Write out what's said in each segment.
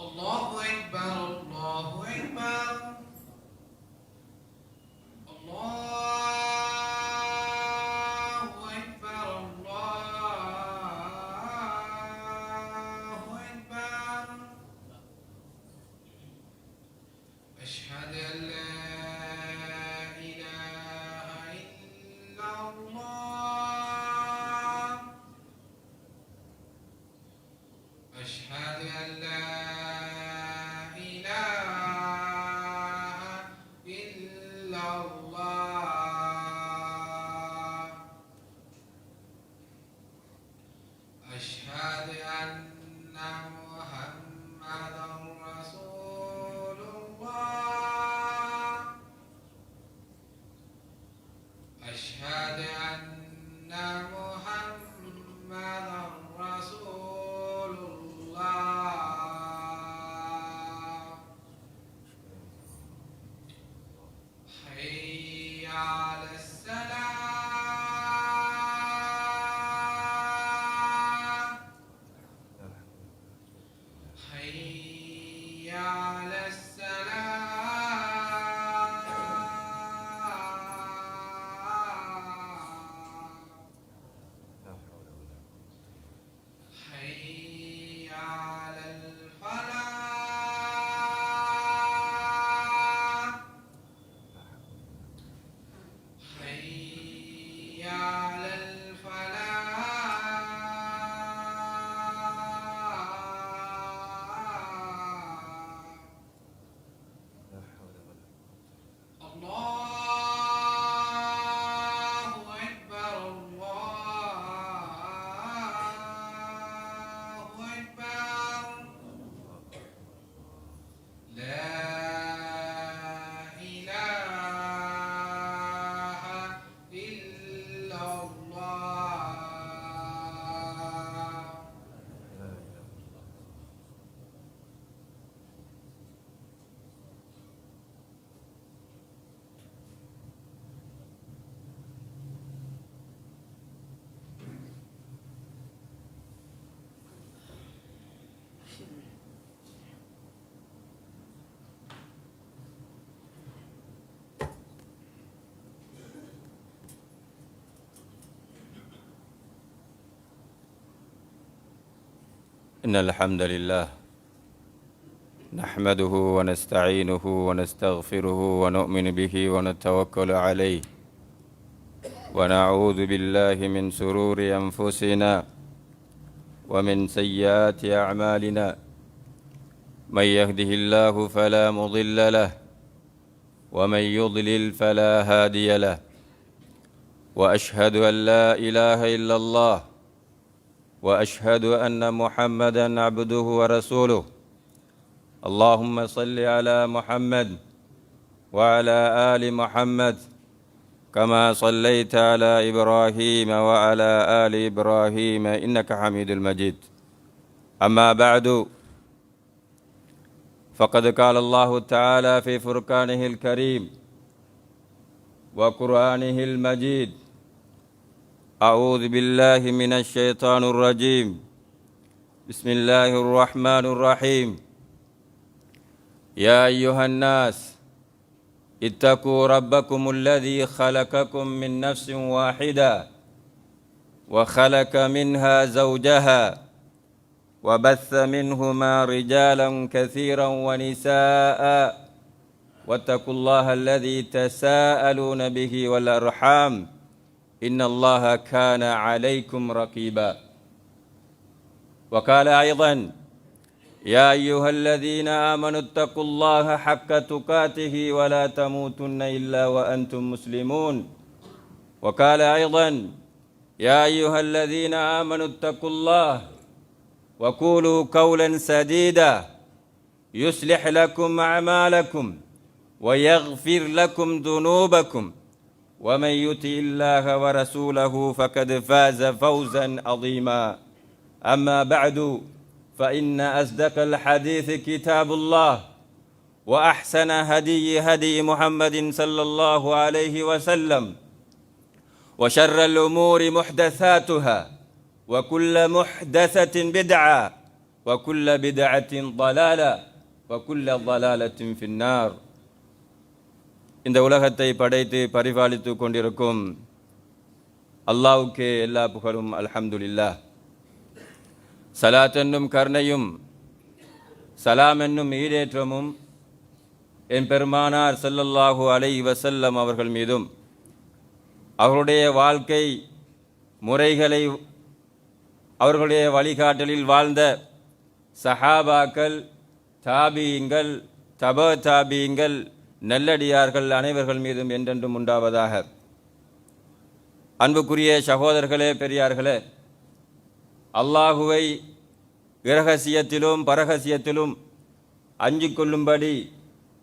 الله أكبر الله أكبر الله أكبر الله أكبر أشهد أن لا إله إلا الله أشهد أن لا إله إلا الله أشهد أن محمدا رسول الله أشهد أن محمدا رسول الله حي على السلام حي على السلام حي على الفلاح حي على الفلاح الله أكبر الله أكبر لا إله إلا الله إن الحمد لله نحمده ونستعينه ونستغفره ونؤمن به ونتوكل عليه ونعوذ بالله من شرور أنفسنا ومن سيئات أعمالنا من يهده الله فلا مضل له ومن يضلل فلا هادي له وأشهد أن لا إله إلا الله وأشهد أن محمدًا عبده ورسوله اللهم صل على محمد وعلى آل محمد كما صليت على إبراهيم وعلى آل إبراهيم إنك حميد المجيد أما بعد فقد قال الله تعالى في فرقانه الكريم وقرآنه المجيد أعوذ بالله من الشيطان الرجيم بسم الله الرحمن الرحيم يا أيها الناس اتقوا ربكم الذي خلقكم من نفس واحدة وخلق منها زوجها وبث منهما رجالا كثيرا ونساء واتقوا الله الذي تساءلون به والأرحام إن الله كان عليكم رقيبا وقال أيضا يا أيها الذين آمنوا اتقوا الله حق تقاته ولا تموتن إلا وأنتم مسلمون وقال أيضا يا أيها الذين آمنوا اتقوا الله وقولوا قولا سديدا يصلح لكم أعمالكم ويغفر لكم ذنوبكم ومن يطع الله ورسوله فقد فاز فوزا عظيما أما بعد فإن أصدق الحديث كتاب الله وأحسن هدي محمد صلى الله عليه وسلم وشر الأمور محدثاتها وكل محدثة بدعة وكل بدعة ضلالة وكل ضلالة في النار. இந்த உலகத்தை படைத்து பரிபாலித்து கொண்டிருக்கும் அல்லாஹ்வுக்கே எல்லா புகழும். அல்ஹம்துலில்லாஹ். ஸலாத் என்னும் கருணையும் சலாம் என்னும் ஈடேற்றமும் என் பெருமானார் ஸல்லல்லாஹு அலைஹி வஸல்லம் அவர்கள் மீதும் அவர்களுடைய வாழ்க்கை முறைகளை அவர்களுடைய வழிகாட்டலில் வாழ்ந்த சஹாபாக்கள், தாபீங்கள், தப தாபீங்கள், நல்லடியார்கள் அனைவர்கள் மீதும் என்றென்றும் உண்டாவதாக. அன்புக்குரிய சகோதரர்களே, பெரியார்களே, அல்லாஹுவை இரகசியத்திலும் பரகசியத்திலும் அஞ்சிக் கொள்ளும்படி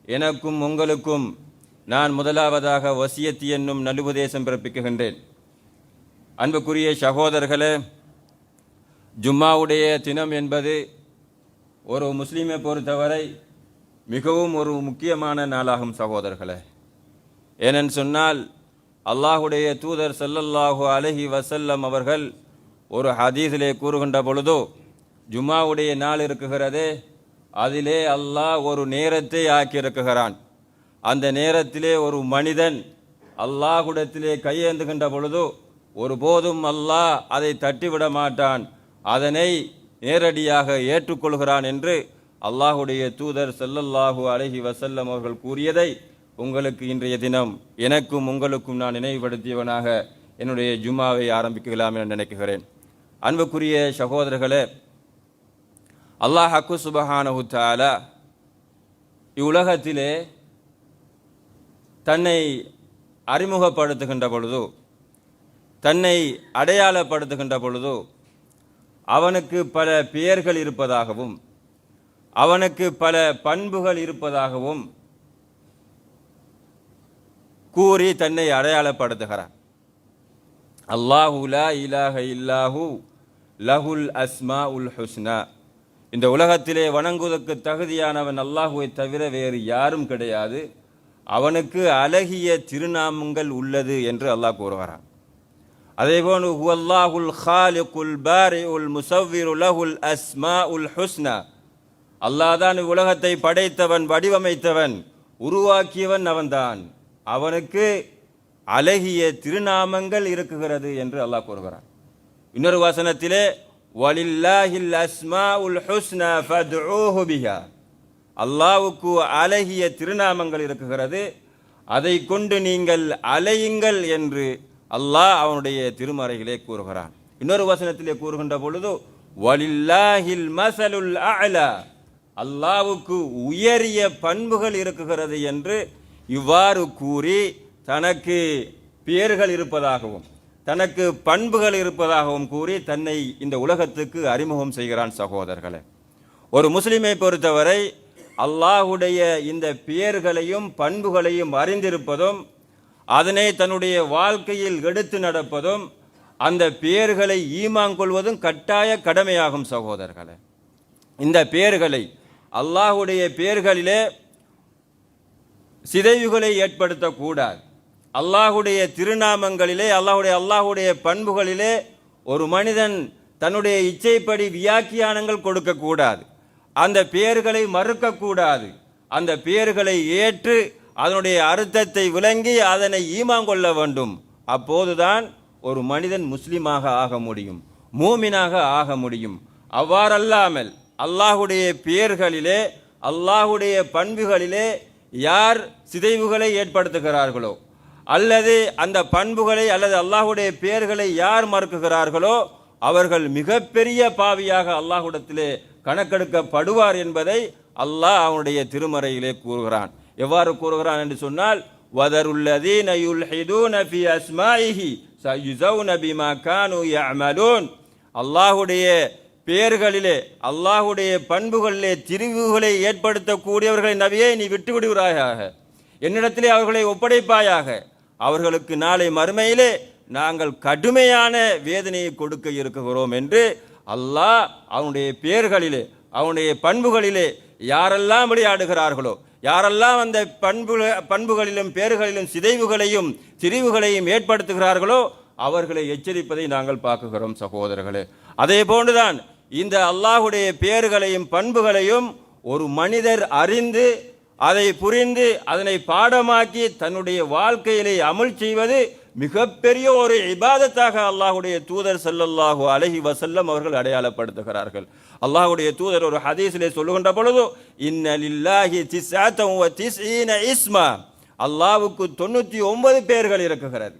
எனக்கும் உங்களுக்கும் நான் முதலாவதாக வசியத்து என்னும் நல்லுபதேசம் பிறப்பிக்குகின்றேன். அன்புக்குரிய சகோதரர்களே, ஜும்மாவுடைய தினம் என்பது ஒரு முஸ்லீமை பொறுத்தவரை மிகவும் ஒரு முக்கியமான நாளாகும் சகோதரர்களே. ஏனென்று சொன்னால் அல்லாஹுடைய தூதர் ஸல்லல்லாஹு அலைஹி வஸல்லம் அவர்கள் ஒரு ஹதீஸிலே கூறுகின்ற பொழுதோ, ஜும்மாவுடைய நாள் இருக்குகிறதே, அதிலே அல்லாஹ் ஒரு நேரத்தை ஆக்கியிருக்குகிறான். அந்த நேரத்திலே ஒரு மனிதன் அல்லாஹ்விடத்திலே கையேந்துகின்ற பொழுதோ ஒருபோதும் அல்லாஹ் அதை தட்டிவிட மாட்டான், அதனை நேரடியாக ஏற்றுக்கொள்கிறான் என்று அல்லாஹுடைய தூதர் ஸல்லல்லாஹு அலைஹி வஸல்லம் அவர்கள் கூறியதை உங்களுக்கு இன்றைய தினம் எனக்கும் உங்களுக்கும் நான் நினைவுபடுத்தியவனாக என்னுடைய ஜும்மாவை ஆரம்பிக்கலாம் என நினைக்கிறேன். அன்புக்குரிய சகோதரர்களே, அல்லாஹ் சுப்ஹானஹு தஆலா இவ்வுலகத்திலே தன்னை அறிமுகப்படுத்துகின்ற பொழுதோ, தன்னை அடையாளப்படுத்துகின்ற பொழுதோ அவனுக்கு பல பெயர்கள் இருப்பதாகவும் அவனுக்கு பல பண்புகள் இருப்பதாகவும் கூறி தன்னை அடையாளப்படுத்துகிறான். அல்லாஹு லா இலாஹ இல்லாஹு லஹுல் அஸ்மா உல் ஹுஸ்னா. இந்த உலகத்திலே வணங்குவதற்கு தகுதியானவன் அல்லாஹுவை தவிர வேறு யாரும் கிடையாது, அவனுக்கு அழகிய திருநாமங்கள் உள்ளது என்று அல்லாஹ் கூறுகிறான். அதேபோல் ஹுவல்லாஹுல் ஹாலிகுல் பாரிஉல் முஸவ்விரு லஹுல் அஸ்மாஉல் ஹுஸ்னா. அல்லாஹ் தான் உலகத்தை படைத்தவன், வடிவமைத்தவன், உருவாக்கியவன் அவன்தான், அவனுக்கு அழகிய திருநாமங்கள் இருக்குகிறது என்று அல்லாஹ் கூறுகிறான். இன்னொரு வசனத்திலே வலில்லாஹில் அஸ்மாஉல் ஹுஸ்னா ஃபத்ஊஹு பிஹா. அல்லாஹ்வுக்கு அழகிய திருநாமங்கள் இருக்குகிறது, அதை கொண்டு நீங்கள் அலையுங்கள் என்று அல்லாஹ் அவனுடைய திருமறைகளே கூறுகிறான். இன்னொரு வசனத்திலே கூறுகின்ற பொழுது வலில்லாஹில் மஸலுல் அஅலா, அல்லாஹ்வுக்கு உயரிய பண்புகள் இருக்குகிறது என்று இவ்வாறு கூறி தனக்கு பெயர்கள் இருப்பதாகவும் தனக்கு பண்புகள் இருப்பதாகவும் கூறி தன்னை இந்த உலகத்துக்கு அறிமுகம் செய்கிறான். சகோதரர்களே, ஒரு முஸ்லிமை பொறுத்தவரை அல்லாஹுடைய இந்த பெயர்களையும் பண்புகளையும் அறிந்திருப்பதும் அதனை தன்னுடைய வாழ்க்கையில் எடுத்து நடப்பதும் அந்த பெயர்களை ஈமான் கொள்வதும் கட்டாய கடமையாகும். சகோதரர்களே, இந்த பெயர்களை அல்லாஹுடைய பெயர்களிலே சிதைவுகளை ஏற்படுத்தக்கூடாது. அல்லாஹுடைய திருநாமங்களிலே அல்லாஹுடைய பண்புகளிலே ஒரு மனிதன் தன்னுடைய இச்சைப்படி வியாக்கியானங்கள் கொடுக்கக்கூடாது. அந்த பெயர்களை மறுக்கக்கூடாது. அந்த பெயர்களை ஏற்று அதனுடைய அர்த்தத்தை விளங்கி அதனை ஈமான் கொள்ள வேண்டும். அப்போதுதான் ஒரு மனிதன் முஸ்லிமாக ஆக முடியும், மூமினாக ஆக முடியும். அவ்வாறல்லாமல் அல்லாஹுடைய பெயர்களிலே அல்லாஹுடைய பண்புகளிலே யார் சிதைவுகளை ஏற்படுத்துகிறார்களோ அல்லது அந்த பண்புகளை அல்லது அல்லாஹுடைய பெயர்களை யார் மறுக்குகிறார்களோ அவர்கள் மிகப்பெரிய பாவியாக அல்லாஹ்விடத்திலே கணக்கெடுக்கப்படுவார் என்பதை அல்லாஹ் அவனுடைய திருமறையிலே கூறுகிறான். எவ்வாறு கூறுகிறான் என்று சொன்னால் வதருல்லதீன யுல்ஹிதூன ஃபீ அஸ்மாஇஹி சயுஸௌன பிமா கானூ யஅமலூன். அல்லாஹுடைய பெயர்களிலே அல்லாஹுடைய பண்புகளிலே திரிவுகளை ஏற்படுத்தக்கூடியவர்களை நபியே நீ விட்டு விடுகிறாயாக, என்னிடத்திலே அவர்களை ஒப்படைப்பாயாக, அவர்களுக்கு நாளை மறுமையிலே நாங்கள் கடுமையான வேதனையை கொடுக்க இருக்கிறோம் என்று அல்லாஹ் அவனுடைய பெயர்களிலே அவனுடைய பண்புகளிலே யாரெல்லாம் விளையாடுகிறார்களோ, யாரெல்லாம் அந்த பண்புகளிலும் பெயர்களிலும் சிதைவுகளையும் திரிவுகளையும் ஏற்படுத்துகிறார்களோ அவர்களை எச்சரிப்பதை நாங்கள் பார்க்குகிறோம். சகோதரர்களே, அதே போன்றுதான் இந்த அல்லாஹுடைய பெயர்களையும் பண்புகளையும் ஒரு மனிதர் அறிந்து அதை புரிந்து அதனை பாடமாக்கி தன்னுடைய வாழ்க்கையிலே அமல் செய்வது மிகப்பெரிய ஒரு இபாதத்தாக அல்லாஹுடைய தூதர் ஸல்லல்லாஹு அலைஹி வஸல்லம் அவர்கள் அடையாளப்படுத்துகிறார்கள். அல்லாஹுடைய தூதர் ஒரு ஹதீஸிலே சொல்லுகின்ற பொழுது, இன்ன லில்லாஹி திஸ்அத்தன் வ திஸ்ஈன இஸ்மா, அல்லாஹ்வுக்கு 99 பெயர்கள் இருக்கிறது.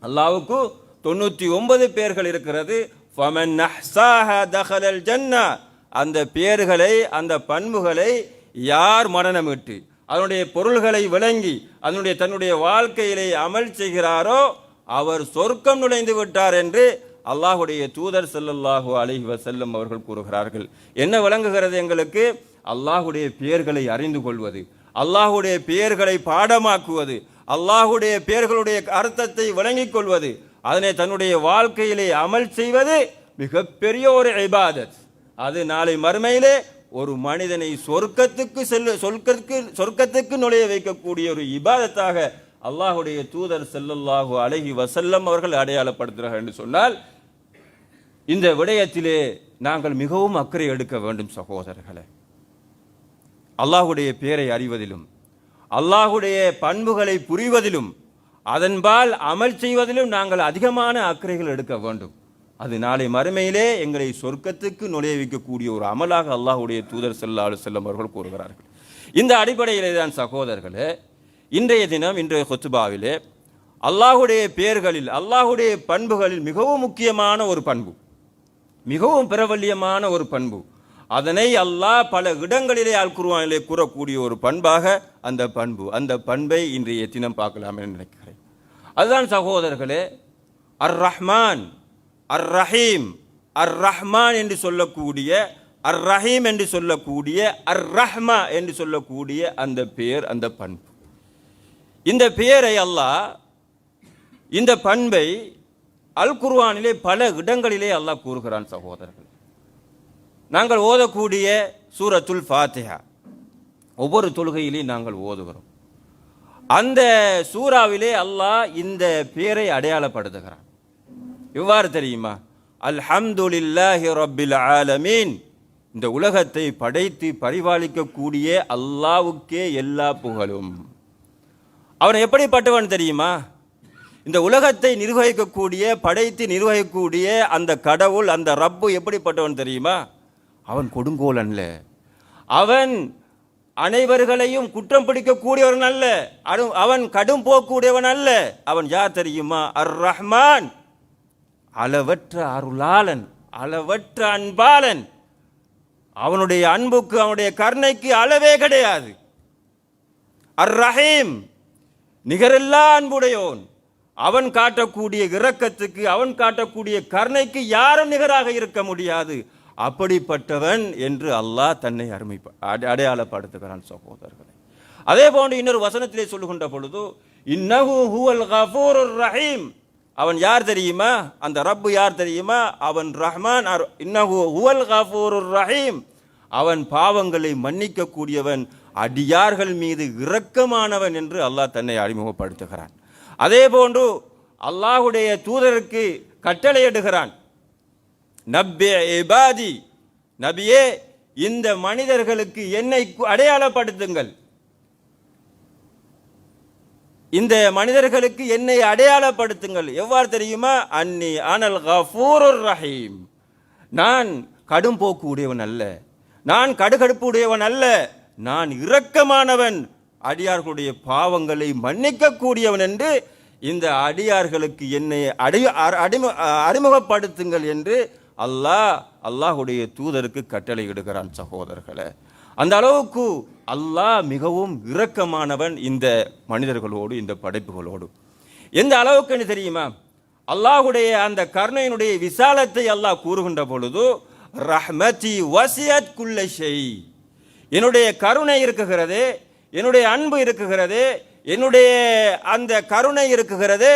அல்லாஹ்வுக்கு 99 பெயர்கள் இருக்கிறது. ஃபமன் அஹ்ஸாஹா தഖலல் ஜன்னah, அந்த பெயர்களை அந்த பண்புகளை யார் மனனமிட்டு அதனுடைய பொருள்களை விளங்கி அதனுடைய தன்னுடைய வாழ்க்கையிலே அமல் செய்கிறாரோ அவர் சொர்க்கம் நுழைந்து விட்டார் என்று அல்லாஹுடைய தூதர் ஸல்லல்லாஹு அலைஹி வஸல்லம் அவர்கள் கூறுகிறார்கள். என்ன விளங்குகிறது எங்களுக்கு? அல்லாஹுடைய பெயர்களை அறிந்து கொள்வது, அல்லாஹுடைய பெயர்களை பாடமாக்குவது, அல்லாஹுடைய பெயர்களுடைய அர்த்தத்தை விளங்கிக் கொள்வது, அதனை தன்னுடைய வாழ்க்கையிலே அமல் செய்வது மிகப்பெரிய ஒரு இபாதத். அது நாளை மறுமையிலே ஒரு மனிதனை சொர்க்கத்துக்கு நுழைய வைக்கக்கூடிய ஒரு இபாதத்தாக அல்லாஹுடைய தூதர் ஸல்லல்லாஹு அலைஹி வஸல்லம் அவர்கள் அடையாளப்படுத்துகிறார்கள் என்று சொன்னால், இந்த விடயத்திலே நாங்கள் மிகவும் அக்கறை எடுக்க வேண்டும் சகோதரர்களே. அல்லாஹுடைய பெயரை அறிவதிலும் அல்லாஹுடைய பண்புகளை புரிவதிலும் அதன்பால் அமல் செய்வதிலும் நாங்கள் அதிகமான அக்கறைகள் எடுக்க வேண்டும். அது நாளை மறுமையிலே எங்களை சொர்க்கத்துக்கு நுழைய வைக்கக்கூடிய ஒரு அமலாக அல்லாஹுடைய தூதர் ஸல்லல்லாஹு அலைஹி வஸல்லம் அவர்கள் கூறுகிறார்கள். இந்த அடிப்படையிலே தான் சகோதரர்களே, இன்றைய தினம் இன்றைய குத்பாவிலே அல்லாஹுடைய பெயர்களில் அல்லாஹுடைய பண்புகளில் மிகவும் முக்கியமான ஒரு பண்பு, மிகவும் பிரபல்யமான ஒரு பண்பு, அதனை அல்லாஹ் பல இடங்களிலே அல் குர்ஆனிலே கூறக்கூடிய ஒரு பண்பாக அந்த பண்பை இன்றைய தினம் பார்க்கலாம் என்று நினைக்கிறேன். அதுதான் சகோதரர்களே, அர் ரஹ்மான், அர் ரஹீம், அர் ரஹ்மான் என்று சொல்லக்கூடிய, அர் ரஹீம் என்று சொல்லக்கூடிய, அர் ரஹ்மா என்று சொல்லக்கூடிய அந்த பெயர், அந்த பண்பு. இந்த பெயரை அல்லாஹ், இந்த பண்பை அல் குர்ஆனிலே பல இடங்களிலே அல்லாஹ் கூறுகிறான் சகோதரர்கள். நாங்கள் ஓதக்கூடிய சூரத்துல் ஃபாத்திஹா ஒவ்வொரு தொழுகையிலையும் நாங்கள் ஓதுகிறோம். அந்த சூறாவிலே அல்லாஹ் இந்த பெயரை அடையாளப்படுத்துகிறான். எவ்வாறு தெரியுமா? அல்ஹம்துலில்லாஹி ரப்பில் ஆலமீன், இந்த உலகத்தை படைத்து பரிபாலிக்கக்கூடிய அல்லாஹ்வுக்கே எல்லா புகழும். அவன் எப்படிப்பட்டவன் தெரியுமா? இந்த உலகத்தை நிர்வகிக்கக்கூடிய, படைத்து நிர்வகிக்கக்கூடிய அந்த கடவுள், அந்த ரப்பு எப்படிப்பட்டவன் தெரியுமா? அவன் கொடுங்கோல் அல்ல, அவன் அனைவர்களையும் குற்றம் பிடிக்கக்கூடியவன் அல்ல, அவன் கடும் போக்கூடியவன் அல்ல. அவன் யார் தெரியுமா? அர் ரஹ்மான், அளவற்ற அருளாளன், அளவற்ற அன்பாளன். அவனுடைய அன்புக்கு, அவனுடைய கருணைக்கு அளவே கிடையாது. அர் ரஹீம், நிகரில்லா அன்புடையோன். அவன் காட்டக்கூடிய இரக்கத்துக்கு, அவன் காட்டக்கூடிய கருணைக்கு யாரும் நிகராக இருக்க முடியாது. அப்படிப்பட்டவன் என்று அல்லாஹ் தன்னை அடையாளப்படுத்துகிறான் சகோதரர்களே. அதே போன்று இன்னொரு வசனத்திலே சொல்லுகின்ற பொழுது, இன்னஹு ஹுவல் கஃபூருர் ரஹீம், அவன் யார் தெரியுமா? அந்த ரப்பு யார் தெரியுமா? அவன் ரஹ்மான். இன்னஹு ஹுவல் கஃபூருர் ரஹீம், அவன் பாவங்களை மன்னிக்க கூடியவன், அடியார்கள் மீது இரக்கமானவன் என்று அல்லாஹ் தன்னை அறிமுகப்படுத்துகிறான். அதே போன்று அல்லாஹுடைய தூதருக்கு கட்டளையிடுகிறான், நப்பி இபாதி, நபியே இந்த மனிதர்களுக்கு என்னை அடையாளப்படுத்துங்கள், இந்த மனிதர்களுக்கு என்னை அடையாளப்படுத்துங்கள். எவ்வாறு தெரியுமா? அன்னி அனல் கஃபூருர் ரஹீம், நான் கடும் போக்கு உடையவன் அல்ல, நான் கடுகடுப்பு உடையவன் அல்ல, நான் இரக்கமானவன், அடியார்களுடைய பாவங்களை மன்னிக்க கூடியவன் என்று இந்த அடியார்களுக்கு என்னை அறிமுகப்படுத்துங்கள் என்று அல்லாஹுடைய தூதருக்கு கட்டளை இடுகிறான் சகோதரர்களே. அந்த அளவுக்கு அல்லாஹ் மிகவும் இரக்கமானவன் இந்த மனிதர்களோடு, இந்த படைப்புகளோடு. எந்த அளவுக்கு தெரியுமா? அல்லாஹுடைய அந்த கருணையினுடைய விசாலத்தை அல்லாஹ் கூறுகின்ற பொழுது, ரஹ்மதி வசியத் குல்ல ஷை, என்னுடைய கருணை இருக்குகிறது, என்னுடைய அன்பு இருக்குகிறது, என்னுடைய அந்த கருணை இருக்குகிறது,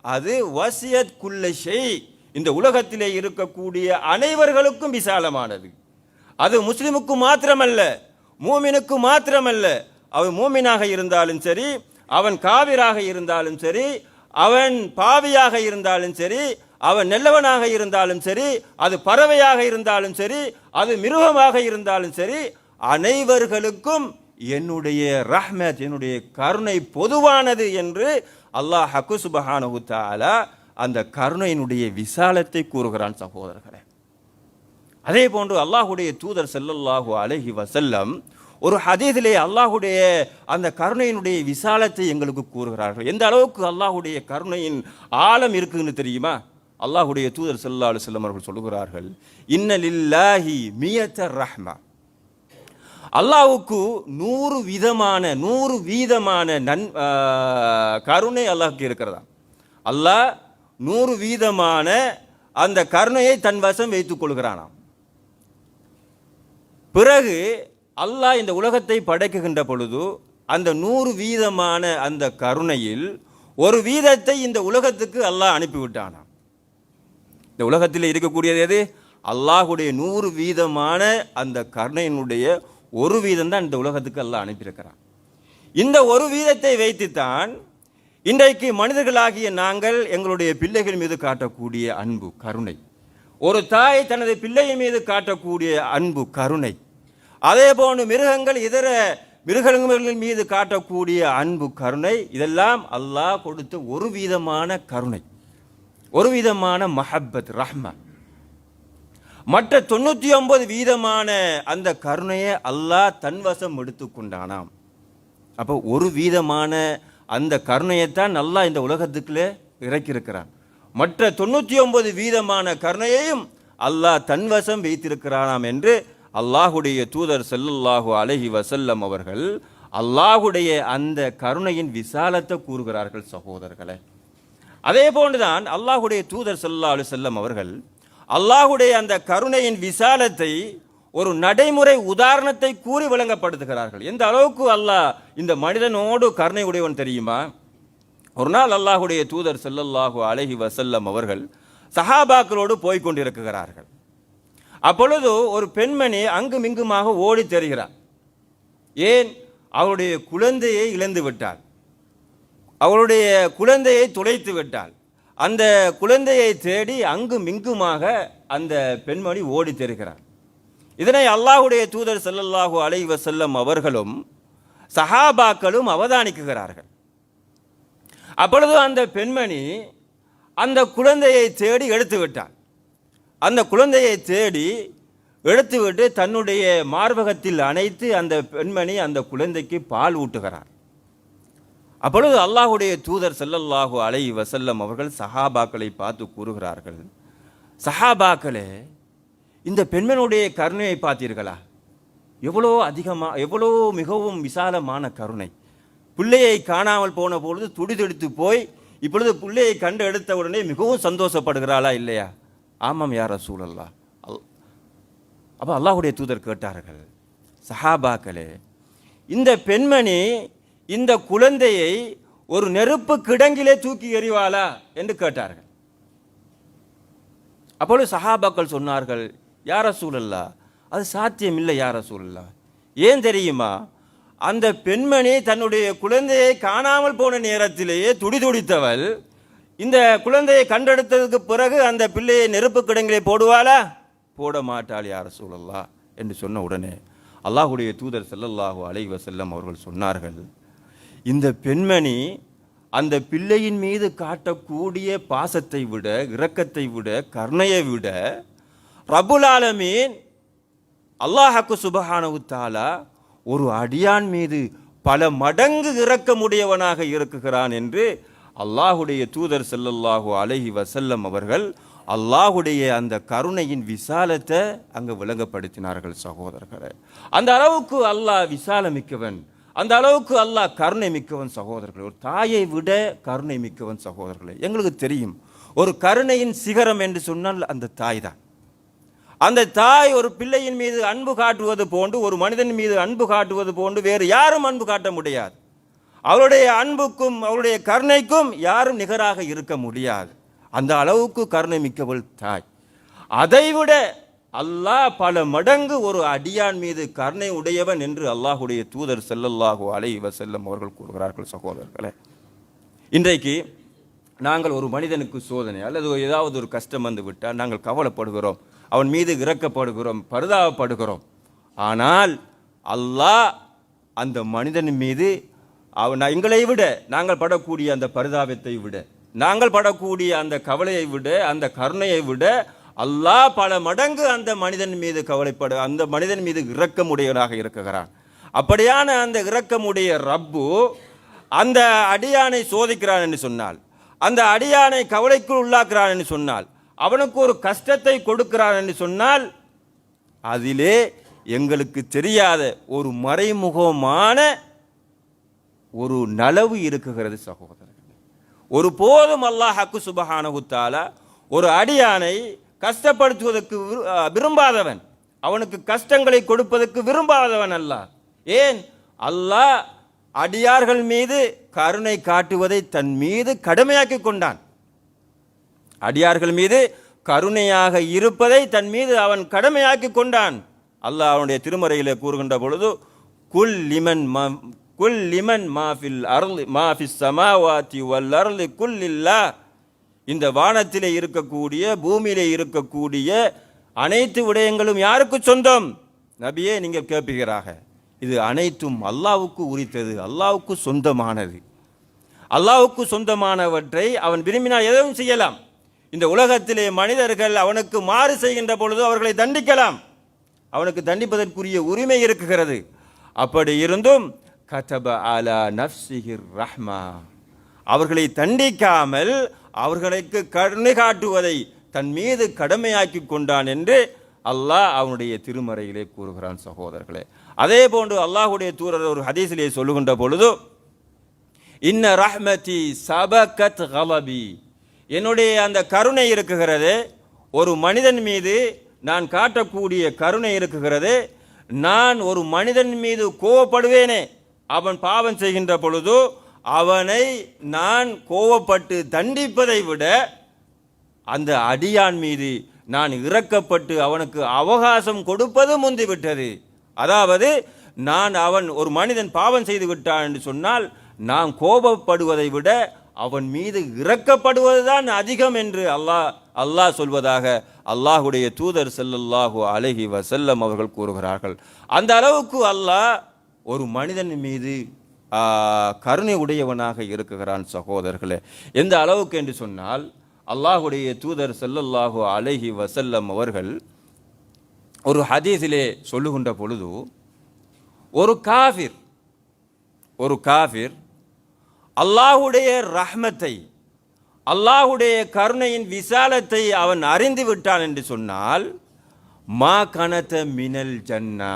அது வசியத் குல்ல ஷை, இந்த உலகத்திலே இருக்கக்கூடிய அனைவர்களுக்கும் விசாலமானது. அது முஸ்லிமுக்கு மாத்திரமல்ல, மூமினுக்கு மாத்திரமல்ல. அவன் மூமினாக இருந்தாலும் சரி, அவன் காவிராக இருந்தாலும் சரி, அவன் பாவியாக இருந்தாலும் சரி, அவன் நல்லவனாக இருந்தாலும் சரி, அது பறவையாக இருந்தாலும் சரி, அது மிருகமாக இருந்தாலும் சரி, அனைவர்களுக்கும் என்னுடைய ரஹ்மத், என்னுடைய கருணை பொதுவானது என்று அல்லாஹ் சுப்ஹானஹு தஆலா அந்த கருணையினுடைய விசாலத்தை கூறுகிறான் சகோதரர்களே. அதே போன்று அல்லாஹுடைய தூதர் ஸல்லல்லாஹு அலைஹி வஸல்லம் ஒரு ஹதீஸிலே அல்லாஹுடைய அந்த கருணையினுடைய விசாலத்தை எங்களுக்கு கூறுகிறார்கள். எந்த அளவுக்கு அல்லாஹுடைய கருணையின் ஆழம் இருக்குன்னு தெரியுமா? அல்லாஹுடைய தூதர் ஸல்லல்லாஹு அலைஹி வஸல்லம் அவர்கள் சொல்லுகிறார்கள், இன்ன லில்லாஹி மியத ரஹ்மா, அல்லாஹ்வுக்கு 100 வீதமான கருணை அல்லாஹ்வுக்கு இருக்கிறதா. அல்லாஹ் 100 வீதமான அந்த கருணையை தன் வசம் வைத்துக் கொள்கிறானாம். பிறகு அல்லாஹ் இந்த உலகத்தை படைக்குகின்ற பொழுது அந்த 100 வீதமான அந்த கருணையில் ஒரு வீதத்தை இந்த உலகத்துக்கு அல்லாஹ் அனுப்பிவிட்டானாம். இந்த உலகத்தில் இருக்கக்கூடியது எது? அல்லாஹுடைய 100 வீதமான அந்த கருணையினுடைய ஒரு வீதம் தான் இந்த உலகத்துக்கு அல்லாஹ் அனுப்பியிருக்கிறான். இந்த ஒரு வீதத்தை வைத்துத்தான் இன்றைக்கு மனிதர்களாகிய நாங்கள் எங்களுடைய பிள்ளைகள் மீது காட்டக்கூடிய அன்பு கருணை, ஒரு தாய் தனது பிள்ளையின் மீது காட்டக்கூடிய அன்பு கருணை, அதே போன்று மிருகங்கள் இதர மிருகங்கள் மீது காட்டக்கூடிய அன்பு கருணை, இதெல்லாம் அல்லாஹ் கொடுத்த ஒரு வீதமான கருணை, ஒரு வீதமான மஹப்பத் ரஹ்மா. மற்ற 99 வீதமான அந்த கருணையை அல்லாஹ் தன்வசம் எடுத்துக்கொண்டானாம். அப்போ ஒரு வீதமான அந்த கருணையைத்தான் அல்லாஹ் இந்த உலகத்துக்குள்ளே இறக்கியிருக்கிறான். மற்ற 99 வீதமான கருணையையும் அல்லாஹ் தன்வசம் வைத்திருக்கிறானாம் என்று அல்லாஹுடைய தூதர் ஸல்லல்லாஹு அலைஹி வஸல்லம் அவர்கள் அல்லாஹுடைய அந்த கருணையின் விசாலத்தை கூறுகிறார்கள் சகோதரர்களே. அதே போன்றுதான் அல்லாஹுடைய தூதர் ஸல்லல்லாஹு அலைஹி வஸல்லம் அவர்கள் அல்லாஹுடைய அந்த கருணையின் விசாலத்தை ஒரு நடைமுறை உதாரணத்தை கூறி விளங்கப்படுத்துகிறார்கள். எந்த அளவுக்கு அல்லாஹ் இந்த மனிதனோடு கருணை உடையவன் தெரியுமா? ஒரு நாள் அல்லாஹுடைய தூதர் ஸல்லல்லாஹு அலைஹி வஸல்லம் அவர்கள் சஹாபாக்களோடு போய்கொண்டிருக்கிறார்கள். அப்பொழுது ஒரு பெண்மணி அங்கும் இங்குமாக ஓடி தெரிகிறார். ஏன்? அவருடைய குழந்தையை இழந்து விட்டாள், அவருடைய குழந்தையை துளைத்து விட்டாள். அந்த குழந்தையை தேடி அங்கும் இங்குமாக அந்த பெண்மணி ஓடி தெரிகிறார். இதனை அல்லாஹுடைய தூதர் ஸல்லல்லாஹு அலைஹி வஸல்லம் அவர்களும் சஹாபாக்களும் அவதானிக்குகிறார்கள். அப்பொழுது அந்த பெண்மணி அந்த குழந்தையை தேடி எடுத்து விட்டாள். அந்த குழந்தையை தேடி எடுத்துவிட்டு தன்னுடைய மார்பகத்தில் அணைத்து அந்த பெண்மணி அந்த குழந்தைக்கு பால் ஊட்டுகிறார். அப்பொழுது அல்லாஹுடைய தூதர் ஸல்லல்லாஹு அலைஹி வஸல்லம் அவர்கள் சஹாபாக்களை பார்த்து கூறுகிறார்கள், சஹாபாக்களே, இந்த பெண்மனுடைய கருணையை பார்த்தீர்களா? எவ்வளோ மிகவும் விசாலமான கருணை. பிள்ளையை காணாமல் போன பொழுது துடிதுடித்து போய் இப்பொழுது பிள்ளையை கண்டு எடுத்த உடனே மிகவும் சந்தோஷப்படுகிறாளா இல்லையா? ஆமாம் யா ரசூலல்லாஹ். அப்போ அல்லாஹுடைய தூதர் கேட்டார்கள், சஹாபாக்களே, இந்த பெண்மணி இந்த குழந்தையை ஒரு நெருப்பு கிடங்கிலே தூக்கி எறிவாளா என்று கேட்டார்கள். அப்பொழுது சஹாபாக்கள் சொன்னார்கள், யா ரசூலல்லாஹ், அது சாத்தியம் இல்லை யா ரசூலல்லாஹ். ஏன் தெரியுமா? அந்த பெண்மணி தன்னுடைய குழந்தையை காணாமல் போன நேரத்திலேயே துடிதுடித்தவள் இந்த குழந்தையை கண்டெடுத்ததுக்கு பிறகு அந்த பிள்ளையை நெருப்பு கிடங்கிலே போடுவாளா? போட மாட்டாள் யா ரசூலல்லாஹ் என்று சொன்ன உடனே அல்லாஹுடைய தூதர் ஸல்லல்லாஹு அலைஹி வஸல்லம் அவர்கள் சொன்னார்கள், இந்த பெண்மணி அந்த பிள்ளையின் மீது காட்டக்கூடிய பாசத்தை விட, இரக்கத்தை விட, கருணையை விட ரப்புல் ஆலமீன் அல்லாஹ் சுப்ஹானஹு தஆலா ஒரு அடியான் மீது பல மடங்கு இரக்கமுடையவனாக இருக்குகிறான் என்று அல்லாஹுடைய தூதர் ஸல்லல்லாஹு அலைஹி வஸல்லம் அவர்கள் அல்லாஹுடைய அந்த கருணையின் விசாலத்தை அங்கு விளங்கப்படுத்தினார்கள் சகோதரர்களே. அந்த அளவுக்கு அல்லாஹ் விசாலமிக்கவன், அந்த அளவுக்கு அல்லாஹ் கருணை மிக்கவன் சகோதரர்களே. ஒரு தாயை விட கருணை மிக்கவன் சகோதரர்களே. எங்களுக்கு தெரியும், ஒரு கருணையின் சிகரம் என்று சொன்னால் அந்த தாய் தான். அந்த தாய் ஒரு பிள்ளையின் மீது அன்பு காட்டுவது போன்று, ஒரு மனிதன் மீது அன்பு காட்டுவது போன்று வேறு யாரும் அன்பு காட்ட முடியாது. அவருடைய அன்புக்கும் அவருடைய கருணைக்கும் யாரும் நிகராக இருக்க முடியாது. அந்த அளவுக்கு கருணை மிக்கவள் தாய். அதைவிட அல்லாஹ் பல மடங்கு ஒரு அடியான் மீது கருணை உடையவன் என்று அல்லாஹுடைய தூதர் ஸல்லல்லாஹு அலைஹி வஸல்லம் அவர்கள் கூறுகிறார்கள் சகோதரர்களே. இன்றைக்கு நாங்கள் ஒரு மனிதனுக்கு சோதனை அல்லது ஏதாவது ஒரு கஷ்டம் வந்து விட்டால் நாங்கள் கவலைப்படுகிறோம், அவன் மீது இரக்கப்படுகிறோம், பரிதாபப்படுகிறோம். ஆனால் அல்லாஹ் அந்த மனிதன் மீது எங்களை விட நாங்கள் படக்கூடிய அந்த பரிதாபத்தை விட, நாங்கள் படக்கூடிய அந்த கவலையை விட, அந்த கருணையை விட அல்லாஹ் பல மடங்கு அந்த மனிதன் மீது அந்த மனிதன் மீது இரக்கமுடையவனாக இருக்கிறான். அப்படியான அந்த இரக்கமுடைய ரப்பு அந்த அடியானை சோதிக்கிறான் என்று சொன்னால், அந்த அடியானை கவலைக்குள் உள்ளாக்குறான் என்று சொன்னால், அவனுக்கு ஒரு கஷ்டத்தை கொடுக்கிறான் என்று சொன்னால், அதிலே எங்களுக்கு தெரியாத ஒரு மறைமுகமான ஒரு நலவு இருக்குகிறது சகோதரர்களே. ஒரு போதும் அல்லாஹ் சுப்ஹானஹு தஆலா ஒரு அடியானை கஷ்டப்படுத்துவதற்கு விரும்பாதவன், அவனுக்கு கஷ்டங்களை கொடுப்பதற்கு விரும்பாதவன் அல்லாஹ். ஏன்? அல்லாஹ் அடியார்கள் மீது கருணை காட்டுவதை தன் மீது கடமையாக்கி கொண்டான். அடியார்கள் மீது கருணையாக இருப்பதை தன் மீது அவன் கடமையாக்கி கொண்டான். அல்லாஹ் அவனுடைய திருமறையிலே கூறுகின்ற பொழுது, குல் லிமன் மாஃபில் அர்லி மாஃபிஸ் ஸமாவாதி வல் அர்லி குல்லில்லாஹ், இந்த வானத்திலே இருக்கக்கூடிய பூமியிலே இருக்கக்கூடிய அனைத்து விடயங்களும் யாருக்கு சொந்தம்? நபியே நீங்கள் கேட்பீராக, இது அனைத்தும் அல்லாஹ்வுக்கு உரித்தது, அல்லாஹ்வுக்கு சொந்தமானது. அல்லாஹ்வுக்கு சொந்தமானவற்றை அவன் விரும்பினால் எதுவும் செய்யலாம். இந்த உலகத்திலே மனிதர்கள் அவனுக்கு மாறு செய்கின்ற பொழுது அவர்களை தண்டிக்கலாம், அவனுக்கு தண்டிப்பதற்குரிய உரிமை இருக்குகிறது. அப்படி இருந்தும் கதப அலா நஃப்ஸிஹிர் ரஹ்மா, அவர்களை தண்டிக்காமல் அவர்களுக்கு கருணை காட்டுவதை தன் மீது கடமையாக்கி கொண்டான் என்று அல்லாஹ் அவனுடைய திருமறையிலே கூறுகிறான் சகோதரர்களே. அதே போன்று அல்லாஹுடைய தூதர் ஒரு ஹதீஸிலே சொல்லுகின்ற பொழுது, இன்ன ரஹ்மதி சபகத் கலபி, என்னுடைய அந்த கருணை இருக்குகிறது, ஒரு மனிதன் மீது நான் காட்டக்கூடிய கருணை இருக்குகிறது, நான் ஒரு மனிதன் மீது கோவப்படுவேனே, அவன் பாவம் செய்கின்ற பொழுது அவனை நான் கோவப்பட்டு தண்டிப்பதை விட அந்த அடியான் மீது நான் இரக்கப்பட்டு அவனுக்கு அவகாசம் கொடுப்பது முந்திவிட்டது. அதாவது அவன் ஒரு மனிதன் பாவம் செய்து விட்டான் என்று சொன்னால் நான் கோபப்படுவதை விட அவன் மீது இரக்கப்படுவதுதான் அதிகம் என்று அல்லாஹ் சொல்வதாக அல்லாஹுடைய தூதர் ஸல்லல்லாஹு அலைஹி வஸல்லம் அவர்கள் கூறுகிறார்கள். அந்த அளவுக்கு அல்லாஹ் ஒரு மனிதன் மீது கருணை உடையவனாக இருக்குகிறான் சகோதரர்களே. எந்த அளவுக்கு என்று சொன்னால், அல்லாஹுடைய தூதர் ஸல்லல்லாஹு அலைஹி வஸல்லம் அவர்கள் ஒரு ஹதீஸிலே சொல்லுகின்ற பொழுது, ஒரு காஃபிர் அல்லாஹுடைய ரஹ்மத்தை, அல்லாஹுடைய கருணையின் விசாலத்தை அவன் அறிந்து விட்டான் என்று சொன்னால், மா கனத மினல் ஜன்னா,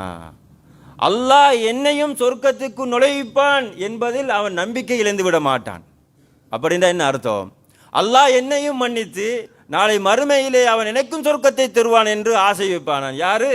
அல்லாஹ் என்னையும் சொர்க்கத்துக்கு நுழைவிப்பான் என்பதில் அவன் நம்பிக்கை இழந்து விட மாட்டான். அப்படின்னா என்ன அர்த்தம்? அல்லாஹ் என்னையும் மன்னித்து நாளை மறுமையிலே அவன் எனக்கும் சொர்க்கத்தை தருவான் என்று ஆசை வைப்பானான். யாரு?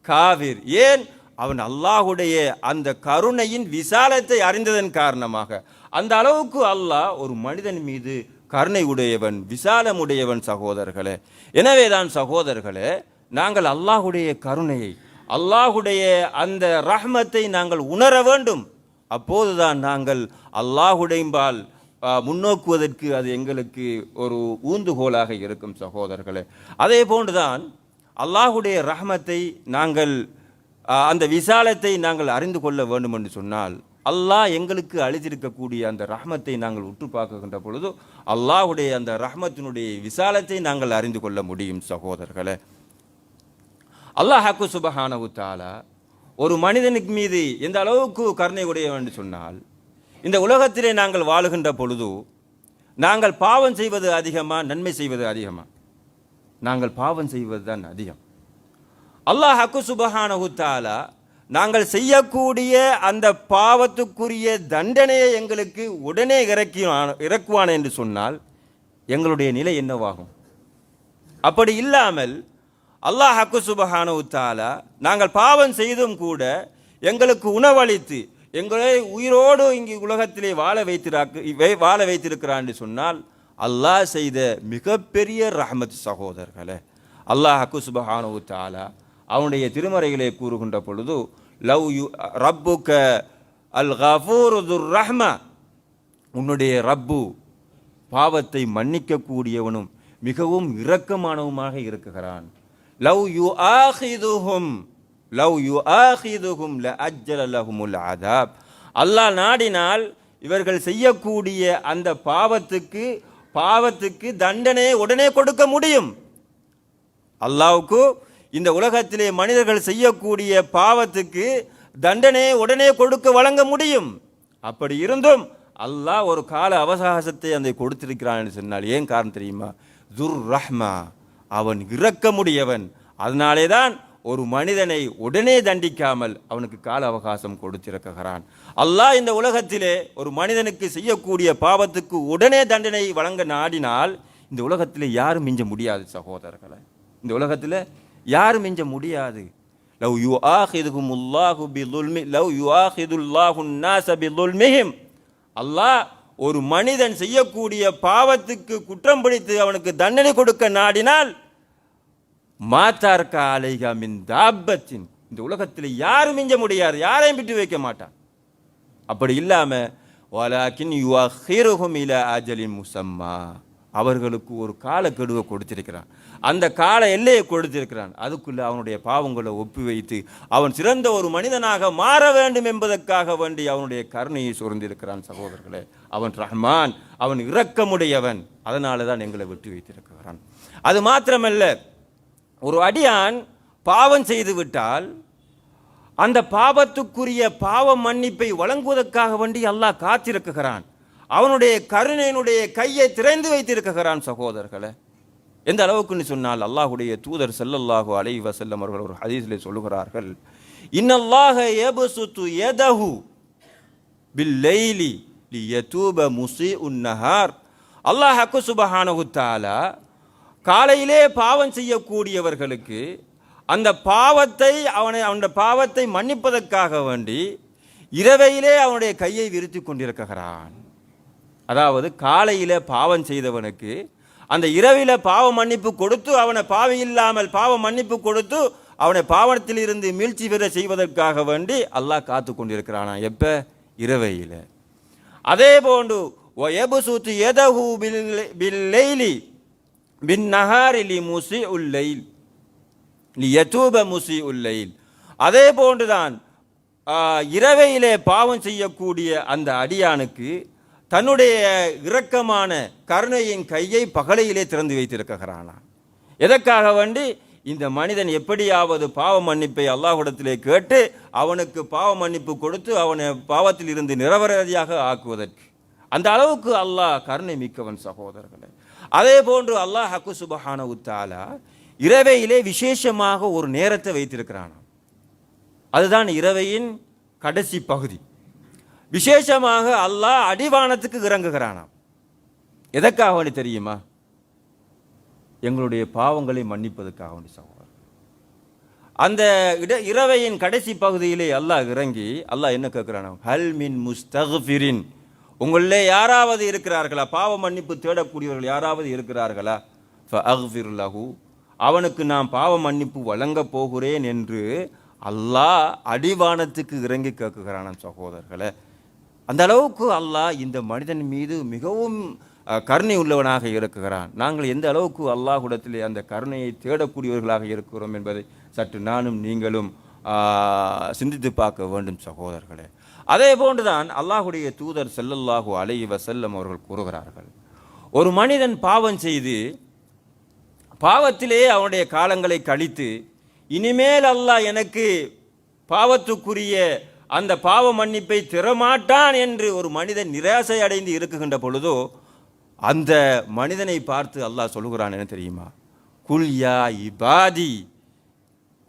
காஃபிர். ஏன்? அவன் அல்லாஹுடைய அந்த கருணையின் விசாலத்தை அறிந்ததன் காரணமாக. அந்த அளவுக்கு அல்லாஹ் ஒரு மனிதன் மீது கருணை உடையவன், விசாலமுடையவன் சகோதரர்களே. எனவே தான் சகோதரர்களே, நாங்கள் அல்லாஹுடைய கருணையை, அல்லாஹுடைய அந்த ரஹ்மத்தை நாங்கள் உணர வேண்டும். அப்போதுதான் நாங்கள் அல்லாஹுடையம்பால் முன்னோக்குவதற்கு அது எங்களுக்கு ஒரு ஊந்துகோலாக இருக்கும் சகோதரர்களே. அதே போன்றுதான் அல்லாஹுடைய ரஹ்மத்தை நாங்கள் அந்த விசாலத்தை நாங்கள் அறிந்து கொள்ள வேண்டும் என்று சொன்னால், அல்லாஹ் எங்களுக்கு அளித்திருக்கக்கூடிய அந்த ரஹ்மத்தை நாங்கள் உற்று பார்க்கின்ற பொழுது அல்லாஹுடைய அந்த ரஹ்மத்தினுடைய விசாலத்தை நாங்கள் அறிந்து கொள்ள முடியும் சகோதரர்களே. அல்லாஹ் சுப்ஹானஹு தஆலா ஒரு மனிதனுக்கு மீது எந்த அளவுக்கு கருணை உடையவன் என்று சொன்னால், இந்த உலகத்திலே நாங்கள் வாழுகின்ற பொழுது நாங்கள் பாவம் செய்வது அதிகமா, நன்மை செய்வது அதிகமா? நாங்கள் பாவம் செய்வது தான் அதிகம். அல்லாஹ் சுப்ஹானஹு தஆலா நாங்கள் செய்யக்கூடிய அந்த பாவத்துக்குரிய தண்டனையை எங்களுக்கு உடனே இறக்குவான் என்று சொன்னால் எங்களுடைய நிலை என்னவாகும்? அப்படி இல்லாமல் அல்லாஹ் சுப்ஹானஹு தஆலா நாங்கள் பாவம் செய்தும் கூட எங்களுக்கு உணவளித்து எங்களை உயிரோடு இங்கு உலகத்திலே வாழ வைத்திருக்கிறான் என்று சொன்னால் அல்லாஹ் செய்த மிகப்பெரிய ரஹ்மத் சகோதரர்களே. அல்லாஹ் சுப்ஹானஹு தஆலா அவனுடைய திருமறைகளை கூறுகின்ற பொழுது, லவ் ரப்புக அல் கஃபூரு துர் ரஹ்மா, உன்னுடைய ரப்பு பாவத்தை மன்னிக்கக்கூடியவனும் மிகவும் இரக்கமானவுமாக இருக்கிறான். லவ் யுஆஹிதுஹும் லஅஜ்ஜல லஹுமுல் அஸாப். அல்லாஹ் நாடினால் இவர்கள் செய்யக்கூடிய அந்த பாவத்துக்கு தண்டனை உடனே கொடுக்க முடியும். அல்லாஹ்வுக்கு இந்த உலகத்திலே மனிதர்கள் செய்யக்கூடிய பாவத்துக்கு தண்டனை உடனே வழங்க முடியும். அப்படி இருந்தும் அல்லாஹ் ஒரு கால அவகாசத்தை அந்த கொடுத்திருக்கிறான் என்று சொன்னால் ஏன் காரணம் தெரியுமா? துர் ரஹ்மா, அவன் இரக்கமுடையவன். அதனாலே தான் ஒரு மனிதனை உடனே தண்டிக்காமல் அவனுக்கு கால அவகாசம் கொடுத்திருக்கிறான். அல்லாஹ் இந்த உலகத்திலே ஒரு மனிதனுக்கு செய்யக்கூடிய பாவத்துக்கு உடனே தண்டனை வழங்க நாடினால் இந்த உலகத்திலே யாரும் மிஞ்ச முடியாது சகோதரர்களை. இந்த உலகத்தில் யாரும் மிஞ்ச முடியாது. Love யுஆஹிதுஹுமுல்லாஹு பிதுல்மி love யுஆஹிதுல்லாஹு الناس பிதுல்மிஹிம். அல்லாஹ் ஒரு மனிதன் செய்யக்கூடிய பாவத்துக்கு குற்றம் பிடித்து அவனுக்கு தண்டனை கொடுக்க நாடினால் மாத்தார்கா அலைஹா மின் தாப்பத்தின், இந்த உலகத்தில் யாரும் மிஞ்ச முடியாது, யாரையும் விட்டு வைக்க மாட்டான். அப்படி இல்லாம வலாக்கின் யுஅஹிருஹும் இலா அஜலின் முஸம்மா, அவர்களுக்கு ஒரு காலக்கெடுவை கொடுத்திருக்கிறான், அந்த கால எல்லையை கொடுத்திருக்கிறான். அதுக்குள்ள அவனுடைய பாவங்களை ஒப்பி வைத்து அவன் சிறந்த ஒரு மனிதனாக மாற வேண்டும் என்பதற்காக வேண்டி அவனுடைய கருணையை சுரந்திருக்கிறான். சகோதரர்களே, அவன் ரஹ்மான், அவன் இரக்கமுடையவன். அதனால தான் எங்களை விட்டு வைத்திருக்கிறான். அது மாத்திரமல்ல, ஒரு அடியான் பாவம் செய்து விட்டால் அந்த பாவத்துக்குரிய பாவ மன்னிப்பை வழங்குவதற்காக வேண்டி அல்லாஹ் காத்திருக்கிறான். அவனுடைய கருணையினுடைய கையை திறந்து வைத்திருக்கிறான். சகோதரர்களே, எந்த அளவுக்குன்னு சொன்னால் அல்லாஹுடைய தூதர் ஸல்லல்லாஹு அலைஹி வஸல்லம் அவர்கள் ஒரு ஹதீஸிலே சொல்லுகிறார்கள், இன்னல்லாஹ யப்சுத்து யதஹு பில்லைலி லியதூப முஸீஉன் நஹார். அல்லாஹ் சுப்ஹானஹு தஆலா காலையிலே பாவம் செய்யக்கூடியவர்களுக்கு அந்த பாவத்தை மன்னிப்பதற்காக வேண்டி இரவையிலே அவனுடைய கையை விரித்து கொண்டிருக்கிறான். அதாவது காலையில பாவம் செய்தவனுக்கு அந்த இரவில பாவ மன்னிப்பு கொடுத்து அவனை பாவி இல்லாமல் பாவ மன்னிப்பு கொடுத்து அவனை பாவத்தில் இருந்து மீழ்ச்சி பெற செய்வதற்காக வேண்டி அல்லாஹ் காத்து கொண்டிருக்கிறானா? எப்ப? இரவையில. அதே போன்று வயபுசுத்து யதஹு பில்லைலி பின்னஹாரி லிமுஸிஉல் லைல் லியதூப முஸிஉல் லைல். அதே போன்றுதான் இரவையிலே பாவம் செய்யக்கூடிய அந்த அடியானுக்கு தன்னுடைய இரக்கமான கருணையின் கையை பகலையிலே திறந்து வைத்திருக்கிறானா? எதற்காக வேண்டி? இந்த மனிதன் எப்படியாவது பாவ மன்னிப்பை அல்லாஹ்விடத்திலே கேட்டு அவனுக்கு பாவ மன்னிப்பு கொடுத்து அவனை பாவத்தில் இருந்து நிரவரதியாக ஆக்குவதற்கு. அந்த அளவுக்கு அல்லாஹ் கருணை மிக்கவன் சகோதரர்களே. அதே போன்று அல்லாஹ் சுப்ஹானஹு தஆலா இரவையிலே விசேஷமாக ஒரு நேரத்தை வைத்திருக்கிறானா. அதுதான் இரவையின் கடைசி பகுதி. விசேஷமாக அல்லாஹ் அடிவானத்துக்கு இறங்குகிறானாம். எதற்காக வேண்டி தெரியுமா? எங்களுடைய பாவங்களை மன்னிப்பதற்காக வேண்டி சகோதரர். அந்த இரவையின் கடைசி பகுதியிலே அல்லாஹ் இறங்கி அல்லாஹ் என்ன கேட்கிறானா? ஹல் மின் முஸ்தக்ஃபிரின், உங்களிலே யாராவது இருக்கிறார்களா? பாவ மன்னிப்பு தேடக்கூடியவர்கள் யாராவது இருக்கிறார்களா? ஃபஅக்ஃபிர் லஹு, அவனுக்கு நான் பாவ மன்னிப்பு வழங்க போகிறேன் என்று அல்லாஹ் அடிவானத்துக்கு இறங்கி கேட்கிறானாம் சகோதரர்களே. அந்த அளவுக்கு அல்லாஹ் இந்த மனிதன் மீது மிகவும் கருணை உள்ளவனாக இருக்கிறான். நாங்கள் எந்த அளவுக்கு அல்லாஹ்விடத்திலே அந்த கருணையை தேடக்கூடியவர்களாக இருக்கிறோம் என்பதை சற்று நானும் நீங்களும் சிந்தித்து பார்க்க வேண்டும் சகோதரர்களே. அதே போன்றுதான் அல்லாஹுடைய தூதர் ஸல்லல்லாஹு அலைஹி வஸல்லம் அவர்கள் கூறுகிறார்கள், ஒரு மனிதன் பாவம் செய்து பாவத்திலே அவனுடைய காலங்களை கழித்து இனிமேல் அல்லாஹ் எனக்கு பாவத்துக்குரிய அந்த பாவ மன்னிப்பை திறமாட்டான் என்று ஒரு மனிதன் நிராசை அடைந்து இருக்குகின்ற பொழுதோ அந்த மனிதனை பார்த்து அல்லாஹ் சொல்லுகிறான், என்ன தெரியுமா? குல் யா இபாதி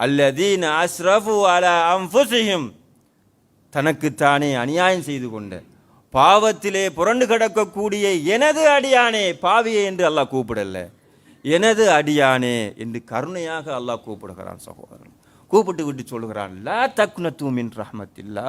அல்லதீன அஸ்ரஃபு அலா அன்ஃபுஸிஹிம், தனக்குத்தானே அநியாயம் செய்து கொண்ட பாவத்திலே புரண்டு கிடக்கக்கூடிய எனது அடியானே, பாவியே என்று அல்லாஹ் கூப்பிடல, எனது அடியானே என்று கருணையாக அல்லாஹ் கூப்பிடுகிறான் சகோதரன். கூப்பிட்டு விட்டு சொல்லுகிறான், லா தக்னது மின் ரஹ்மத்தில்லா,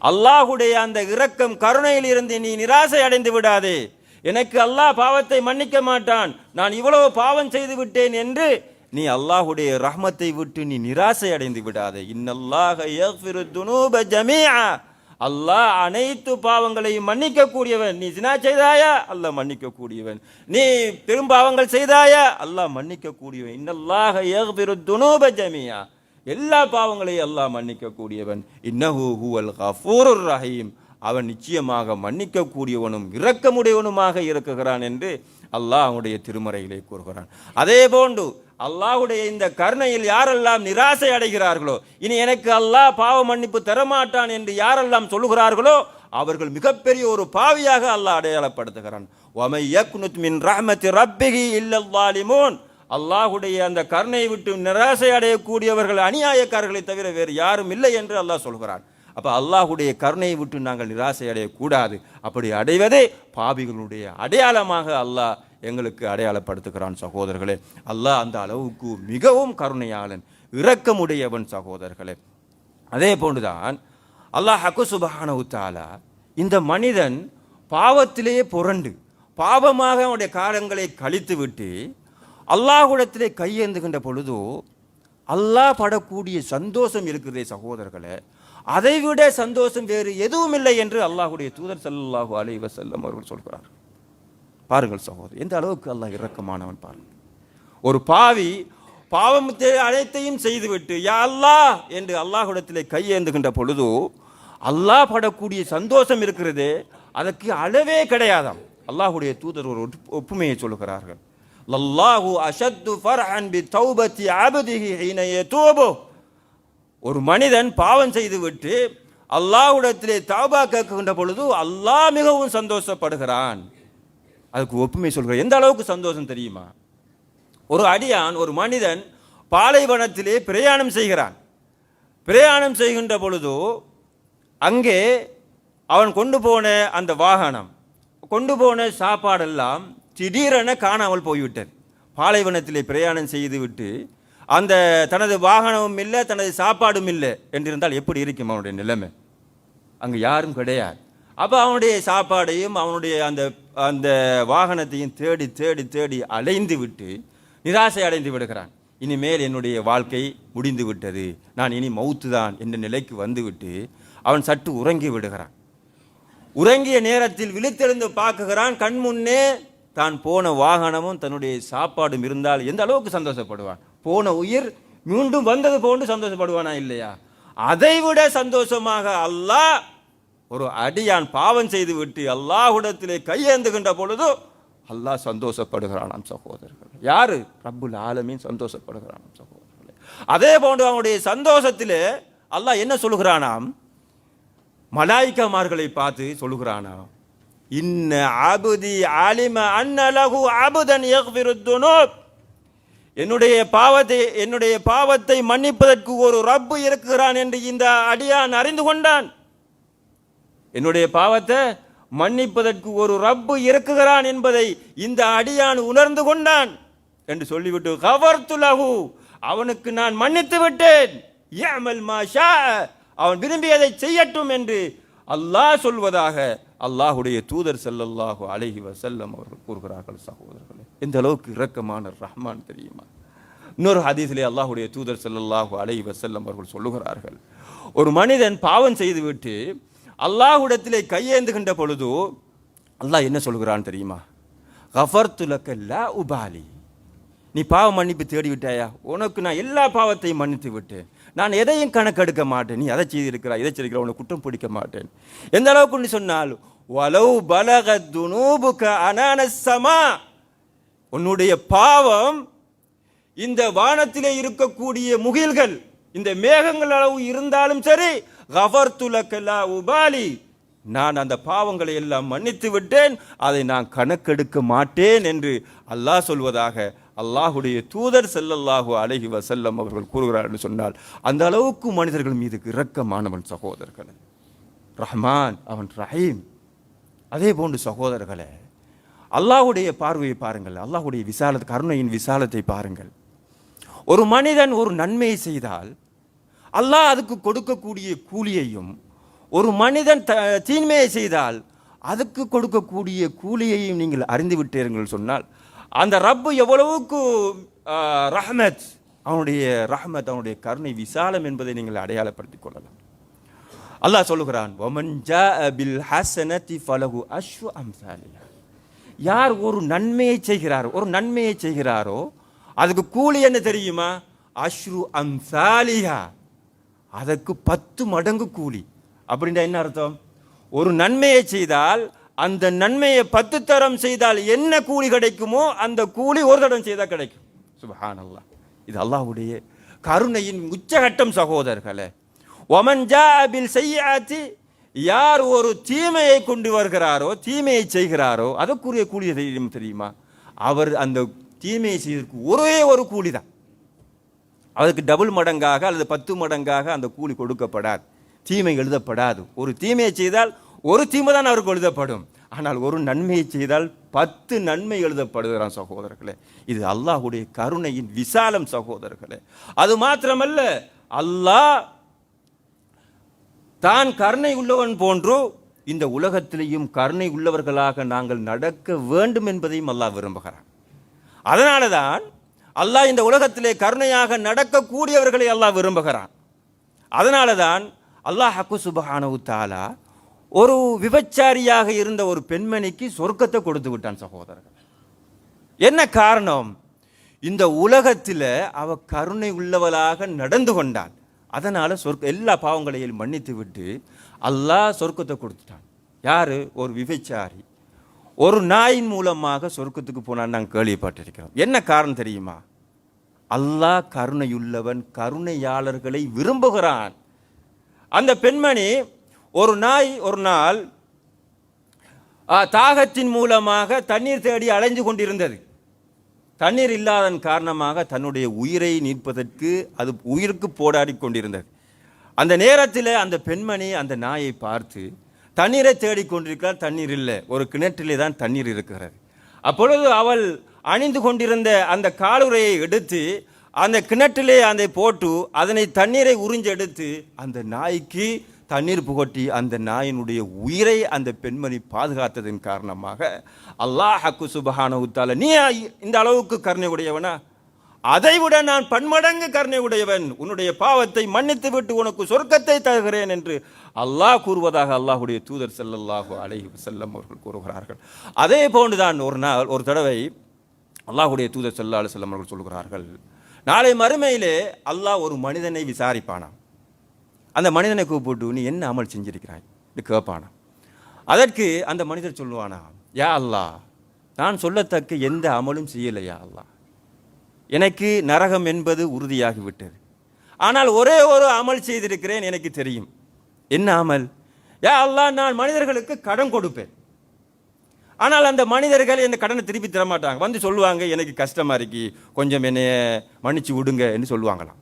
அல்லாஹுடைய அந்த இரக்கம் கருணையில் இருந்து நீ நிராசை அடைந்து விடாதே. எனக்கு அல்லாஹ் பாவத்தை மன்னிக்க மாட்டான், நான் இவ்வளவு பாவம் செய்து விட்டேன் என்று நீ அல்லாஹுடைய ரஹ்மத்தை விட்டு நீ நிராசை அடைந்து விடாதே. இன்னல்லாஹ யக்ஃபிரு துனூப ஜமீஆ, அல்லாஹ் அனைத்து பாவங்களையும் மன்னிக்க கூடியவன். நீ ஜினா செய்தாயா, அல்லாஹ் மன்னிக்க கூடியவன். நீ பெரும் பாவங்கள் செய்தாயா, அல்லாஹ் மன்னிக்க கூடியவன். இன்னல்லாஹ யக்ஃபிரு துனூப ஜமீஆ, எல்லா பாவங்களையும் அல்லாஹ் மன்னிக்க கூடியவன். இன்னஹு ஹுவல் கஃபூருர் ரஹீம், அவன் நிச்சயமாக மன்னிக்க கூடியவனும் இரக்கமுடையவனுமாக இருக்குகிறான் என்று அல்லாஹ் அவனுடைய திருமறையிலே கூறுகிறான். அதே போன்று அல்லாஹுடைய இந்த கருணையில் யாரெல்லாம் நிராசை அடைகிறார்களோ, இனி எனக்கு அல்லாஹ் பாவ மன்னிப்பு தரமாட்டான் என்று யாரெல்லாம் சொல்லுகிறார்களோ, அவர்கள் மிகப்பெரிய ஒரு பாவியாக அல்லாஹ் அடையாளப்படுத்துகிறான். வமை யக்னுத் மின் ரஹ்மத்தி ரப்பிஹி இல்லல் ஸாலிமூன், அல்லாஹுடைய அந்த கருணையை விட்டு நிராசை அடையக்கூடியவர்கள் அநியாயக்காரர்களை தவிர வேறு யாரும் இல்லை என்று அல்லாஹ் சொல்கிறான். அப்போ அல்லாஹுடைய கருணையை விட்டு நாங்கள் நிராசை அடையக்கூடாது. அப்படி அடைவதே பாவிகளுடைய அடையாளமாக அல்லாஹ் எங்களுக்கு அடையாளப்படுத்துகிறான் சகோதரர்களே. அல்லாஹ் அந்த அளவுக்கு மிகவும் கருணையாளன், இரக்கமுடையவன் சகோதரர்களே. அதே போன்றுதான் அல்லாஹ் சுப்ஹானஹு வ தஆலா இந்த மனிதன் பாவத்திலேயே புரண்டு பாவமாக அவனுடைய காலங்களை கழித்து விட்டு அல்லாஹ்விடத்திலே கையேந்துகின்ற பொழுதோ அல்லாஹ் படக்கூடிய சந்தோஷம் இருக்கிறதே சகோதரர்களே, அதைவிட சந்தோஷம் வேறு எதுவும் இல்லை என்று அல்லாஹுடைய தூதர் ஸல்லல்லாஹு அலைஹி வஸல்லம் அவர்கள் சொல்கிறார். பாருங்கள் சகோதரர், எந்த அளவுக்கு அல்லாஹ் இரக்கமானவன் பாருங்கள். ஒரு பாவி பாவத்தை அனைத்தையும் செய்துவிட்டு யா அல்லாஹ் என்று அல்லாஹ்விடத்திலே கையேந்துகின்ற பொழுது அல்லாஹ் படக்கூடிய சந்தோஷம் இருக்கிறது, அதற்கு அளவே கிடையாதாம். அல்லாஹுடைய தூதர் ஒரு ஒப்புமையை சொல்லுகிறார்கள். லல்லாஹு அஷத்து ஃபர்ஹன் பி தௌபத்தி அப்திஹி ஹீன யதூபு, ஒரு மனிதன் பாவம் செய்துவிட்டு அல்லாஹ்விடத்திலே தௌபா கேட்கின்ற பொழுது அல்லாஹ் மிகவும் சந்தோஷப்படுகிறான். அதுக்கு ஒப்புமை சொல்கிறார். எந்த அளவுக்கு சந்தோஷம் தெரியுமா? ஒரு அடியான், ஒரு மனிதன் பாலைவனத்திலே பிரயாணம் செய்கிறான். பிரயாணம் செய்கின்ற பொழுது அங்கே அவன் கொண்டு போன அந்த வாகனம், கொண்டு போன சாப்பாடெல்லாம் திடீரென காணாமல் போய்விட்டது. பாலைவனத்திலே பிரயாணம் செய்துவிட்டு அந்த தனது வாகனமும் இல்லை, தனது சாப்பாடும் இல்லை என்றிருந்தால் எப்படி இருக்கும் அவனுடைய நிலைமை? அங்கே யாரும் கிடையாது. அப்போ அவனுடைய சாப்பாடையும் அவனுடைய அந்த அந்த வாகனத்தையும் தேடி தேடி தேடி அலைந்து விட்டு நிராசை அடைந்து விடுகிறான். இனிமேல் என்னுடைய வாழ்க்கை முடிந்து விட்டது, நான் இனி மௌத்து தான் என்ற நிலைக்கு வந்துவிட்டு அவன் சற்று உறங்கி விடுகிறான். உறங்கிய நேரத்தில் விழித்தெழுந்து பார்க்குகிறான், கண் முன்னே தான் போன வாகனமும் தன்னுடைய சாப்பாடும் இருந்தால் எந்த அளவுக்கு சந்தோஷப்படுவான்? போன உயிர் மீண்டும் வந்தது போன்று சந்தோஷப்படுவானா இல்லையா? அதைவிட சந்தோஷமாக அல்லாஹ் ஒரு அடியான் பாவம் செய்து விட்டு அல்லாஹ்விடத்திலே கையேந்துகின்ற பொழுது அல்லாஹ் சந்தோஷப்படுகிறானாம் சகோதரர்கள். யாரு? ரப்புல் ஆலமீன் சந்தோஷப்படுகிறானாம் சகோதரர்களே. அதே போன்று அவனுடைய சந்தோஷத்திலே அல்லாஹ் என்ன சொல்லுகிறானாம்? மலாயிக்காமார்களை பார்த்து சொல்லுகிறானாம், இன்ன அபுதி ஆலிம அன்ன லஹு அபுதன் யக்ஃபிரு துனூப், என்னுடைய பாவத்தை மன்னிப்பதற்கு ஒரு ரப்பு இருக்கிறான் என்று இந்த அடியான் அறிந்து கொண்டான். என்னுடைய பாவத்தை மன்னிப்பதற்கு ஒரு ரப்பு இருக்குகிறான் என்பதை இந்த அடியான் உணர்ந்து கொண்டான் என்று சொல்லிவிட்டு கஃபர்து லஹு, அவனுக்கு நான் மன்னித்து விட்டேன், யஅமல் மா ஷா, அவன் விரும்பியதை செய்யட்டும் என்று அல்லாஹ் சொல்வதாக அல்லாஹுடைய தூதர் ஸல்லல்லாஹு அலைஹி வஸல்லம் அவர்கள் கூறுகிறார்கள் சகோதரர்களே. எந்த அளவுக்கு இரக்கமான ரஹ்மான் தெரியுமா? இன்னொரு ஹதீஸிலே அல்லாஹுடைய தூதர் ஸல்லல்லாஹு அலைஹி வஸல்லம் அவர்கள் சொல்லுகிறார்கள், ஒரு மனிதன் பாவம் செய்துவிட்டு அல்லாஹ்விடத்திலே கையேந்துகின்ற பொழுது அல்லாஹ் என்ன சொல்கிறான் தெரியுமா? கஃபர்து லக லா உபாலி, நீ பாவ மன்னிப்பு தேடி விட்டாயா, உனக்கு நான் எல்லா பாவத்தையும் மன்னித்து விட்டேன், நான் எதையும் கணக்கெடுக்க மாட்டேன், நீ அதை செய்திருக்கிறாய் இதை செய்திருக்கிற, உன்னை குற்றம் பிடிக்க மாட்டேன். எந்த அளவுக்கு நீ சொன்னால் வலவ் பலகத் துனூபுக அனானஸ் ஸமா, உன்னுடைய பாவம் இந்த வானத்திலே இருக்கக்கூடிய முகில்கள், இந்த மேகங்கள் அளவு இருந்தாலும் சரி, கஃபர்து லக லா உபாலி, நான் அந்த பாவங்களை எல்லாம் மன்னித்து விட்டேன், அதை நான் கணக்கெடுக்க மாட்டேன் என்று அல்லாஹ் சொல்வதாக அல்லாஹுடைய தூதர் ஸல்லல்லாஹு அலைஹி வஸல்லம் அவர்கள் கூறுகிறார் என்று சொன்னால் அந்த அளவுக்கு மனிதர்கள் மீது இரக்கமானவன் சகோதரர்களே. ரஹ்மான், அவன் ரஹீம். அதே போன்று சகோதரர்களே, அல்லாஹுடைய பார்வையை பாருங்கள், அல்லாஹுடைய விசாலத்தை, கருணையின் விசாலத்தை பாருங்கள். ஒரு மனிதன் ஒரு நன்மையை செய்தால் அல்லாஹ் அதுக்கு கொடுக்கக்கூடிய கூலியையும், ஒரு மனிதன் தீன்மையை செய்தால் அதுக்கு கொடுக்கக்கூடிய கூலியையும் நீங்கள் அறிந்து விட்டீர்கள் சொன்னால் அந்த ரப்பு எவ்வளவுக்கு ரஹ்மத், அவனுடைய ரஹ்மத், அவனுடைய கருணை விசாலம் என்பதை நீங்கள் அடையாளப்படுத்திக் கொள்ளலாம். அல்லாஹ் சொல்லுகிறான், வமன் ஜாஅ பில் ஹஸனதி ஃபலஹு அஷ்ரு அம்சாலிஹா. யார் ஒரு நன்மையை செய்கிறாரோ அதுக்கு கூலி என்ன தெரியுமா? அஷ்ரு அம்சாலிஹா, அதற்கு 10 மடங்கு கூலி. அப்படின்னா என்ன அர்த்தம்? ஒரு நன்மையை செய்தால் அந்த நன்மையை 10 தரம் செய்தால் என்ன கூலி கிடைக்குமோ அந்த கூலி ஒரு தடம் செய்தால் கிடைக்கும். சுப்ஹானல்லாஹ். இது அல்லாஹ்வுடைய கருணையின் உச்சகட்டம் சகோதரர்களே. ஒமன் ஜாஅ பில் ஸய்யிஅத்தி, யார் ஒரு தீமையை கொண்டு வருகிறாரோ, தீமையை செய்கிறாரோ அதற்குரிய கூலி தெரியுமா? அவர் அந்த தீமையை செய்வதற்கு ஒரே ஒரு கூலி தான். அதற்கு டபுள் மடங்காக அல்லது 10 மடங்காக அந்த கூலி கொடுக்கப்படாது, தீமை எழுதப்படாது. ஒரு தீமையை செய்தால் ஒரு தீமை தான் அவருக்கு எழுதப்படும். ஆனால் ஒரு நன்மையை செய்தால் 10 நன்மை எழுதப்படுகிறான் சகோதரர்களே. இது அல்லாஹ்வுடைய கருணையின் விசாலம் சகோதரர்களே. அது மாத்திரமல்ல, அல்லாஹ் தான் கருணை உள்ளவன் போன்று இந்த உலகத்திலேயும் கருணை உள்ளவர்களாக நாங்கள் நடக்க வேண்டும் என்பதையும் அல்லாஹ் விரும்புகிறான். அதனால தான் அல்லாஹ் இந்த உலகத்திலே கருணையாக நடக்கக்கூடியவர்களை அல்லாஹ் விரும்புகிறான். அதனால தான் அல்லாஹ் சுப்ஹானஹு தஆலா ஒரு விபச்சாரியாக இருந்த ஒரு பெண்மணிக்கு சொர்க்கத்தை கொடுத்து விட்டான் சகோதரர்கள். என்ன காரணம்? இந்த உலகத்தில் அவ கருணை உள்ளவளாக நடந்து கொண்டாள். அதனால எல்லா பாவங்களையும் மன்னித்து விட்டு அல்லாஹ் சொர்க்கத்தை கொடுத்துட்டான். யாரு? ஒரு விபச்சாரி ஒரு நாயின் மூலமாக சொர்க்கத்துக்கு போனான்னு நாங்கள் கேள்விப்பட்டிருக்கிறோம். என்ன காரணம் தெரியுமா? அல்லாஹ் கருணையுள்ளவன், கருணையாளர்களை விரும்புகிறான். அந்த பெண்மணி ஒரு நாள் தாகத்தின் மூலமாக தண்ணீர் தேடி அலைந்து கொண்டிருந்தது. தண்ணீர் இல்லாதன் காரணமாக தன்னுடைய உயிரை நீட்பதற்கு அது உயிருக்கு போராடி கொண்டிருந்தது. அந்த நேரத்தில் அந்த பெண்மணி அந்த நாயை பார்த்து தண்ணீரை தேடிக்கொண்டிருக்கிறார். தண்ணீர் இல்லை, ஒரு கிணற்றிலே தான் தண்ணீர் இருக்கிறது. அப்பொழுது அவள் அணிந்து கொண்டிருந்த அந்த காலுறையை எடுத்து அந்த கிணற்றிலே அதை போட்டு அதனை தண்ணீரை உறிஞ்செடுத்து அந்த நாய்க்கு தண்ணீர் புகட்டி அந்த நாயினுடைய உயிரை அந்த பெண்மணி பாதுகாத்ததன் காரணமாக அல்லாஹ் சுப்ஹானஹு தஆலா, நீ இந்த அளவுக்கு கருணை உடையவனா? அதைவிட நான் பன்மடங்கு கருணை உடையவன், உன்னுடைய பாவத்தை மன்னித்து விட்டு உனக்கு சொர்க்கத்தை தருகிறேன் என்று அல்லாஹ் கூறுவதாக அல்லாஹ்வுடைய தூதர் ஸல்லல்லாஹு அலைஹி வஸல்லம் அவர்கள் கூறுகிறார்கள். அதே போன்றுதான் ஒரு தடவை அல்லாஹ்வுடைய தூதர் ஸல்லல்லாஹு அலைஹி வஸல்லம் அவர்கள் சொல்கிறார்கள், நாளை மறுமையிலே அல்லாஹ் ஒரு மனிதனை விசாரிப்பானாம். அந்த மனிதனை கூப்பிட்டு நீ என்ன அமல் செஞ்சிருக்கிறாய் என்று கேட்பானா. அதற்கு அந்த மனிதர் சொல்லுவானா, யா அல்லாஹ், நான் சொல்லத்தக்க எந்த அமலும் செய்யலையா அல்லாஹ், எனக்கு நரகம் என்பது உறுதியாகிவிட்டது. ஆனால் ஒரே ஒரு அமல் செய்திருக்கிறேன், எனக்கு தெரியும். என்ன அமல்? யா அல்லாஹ், நான் மனிதர்களுக்கு கடன் கொடுப்பேன். ஆனால் அந்த மனிதர்கள் இந்த கடனை திருப்பி தரமாட்டாங்க. வந்து சொல்லுவாங்க, எனக்கு கஷ்டமாக இருக்கு, கொஞ்சம் என்னை மன்னிச்சு விடுங்க என்று சொல்லுவாங்களாம்.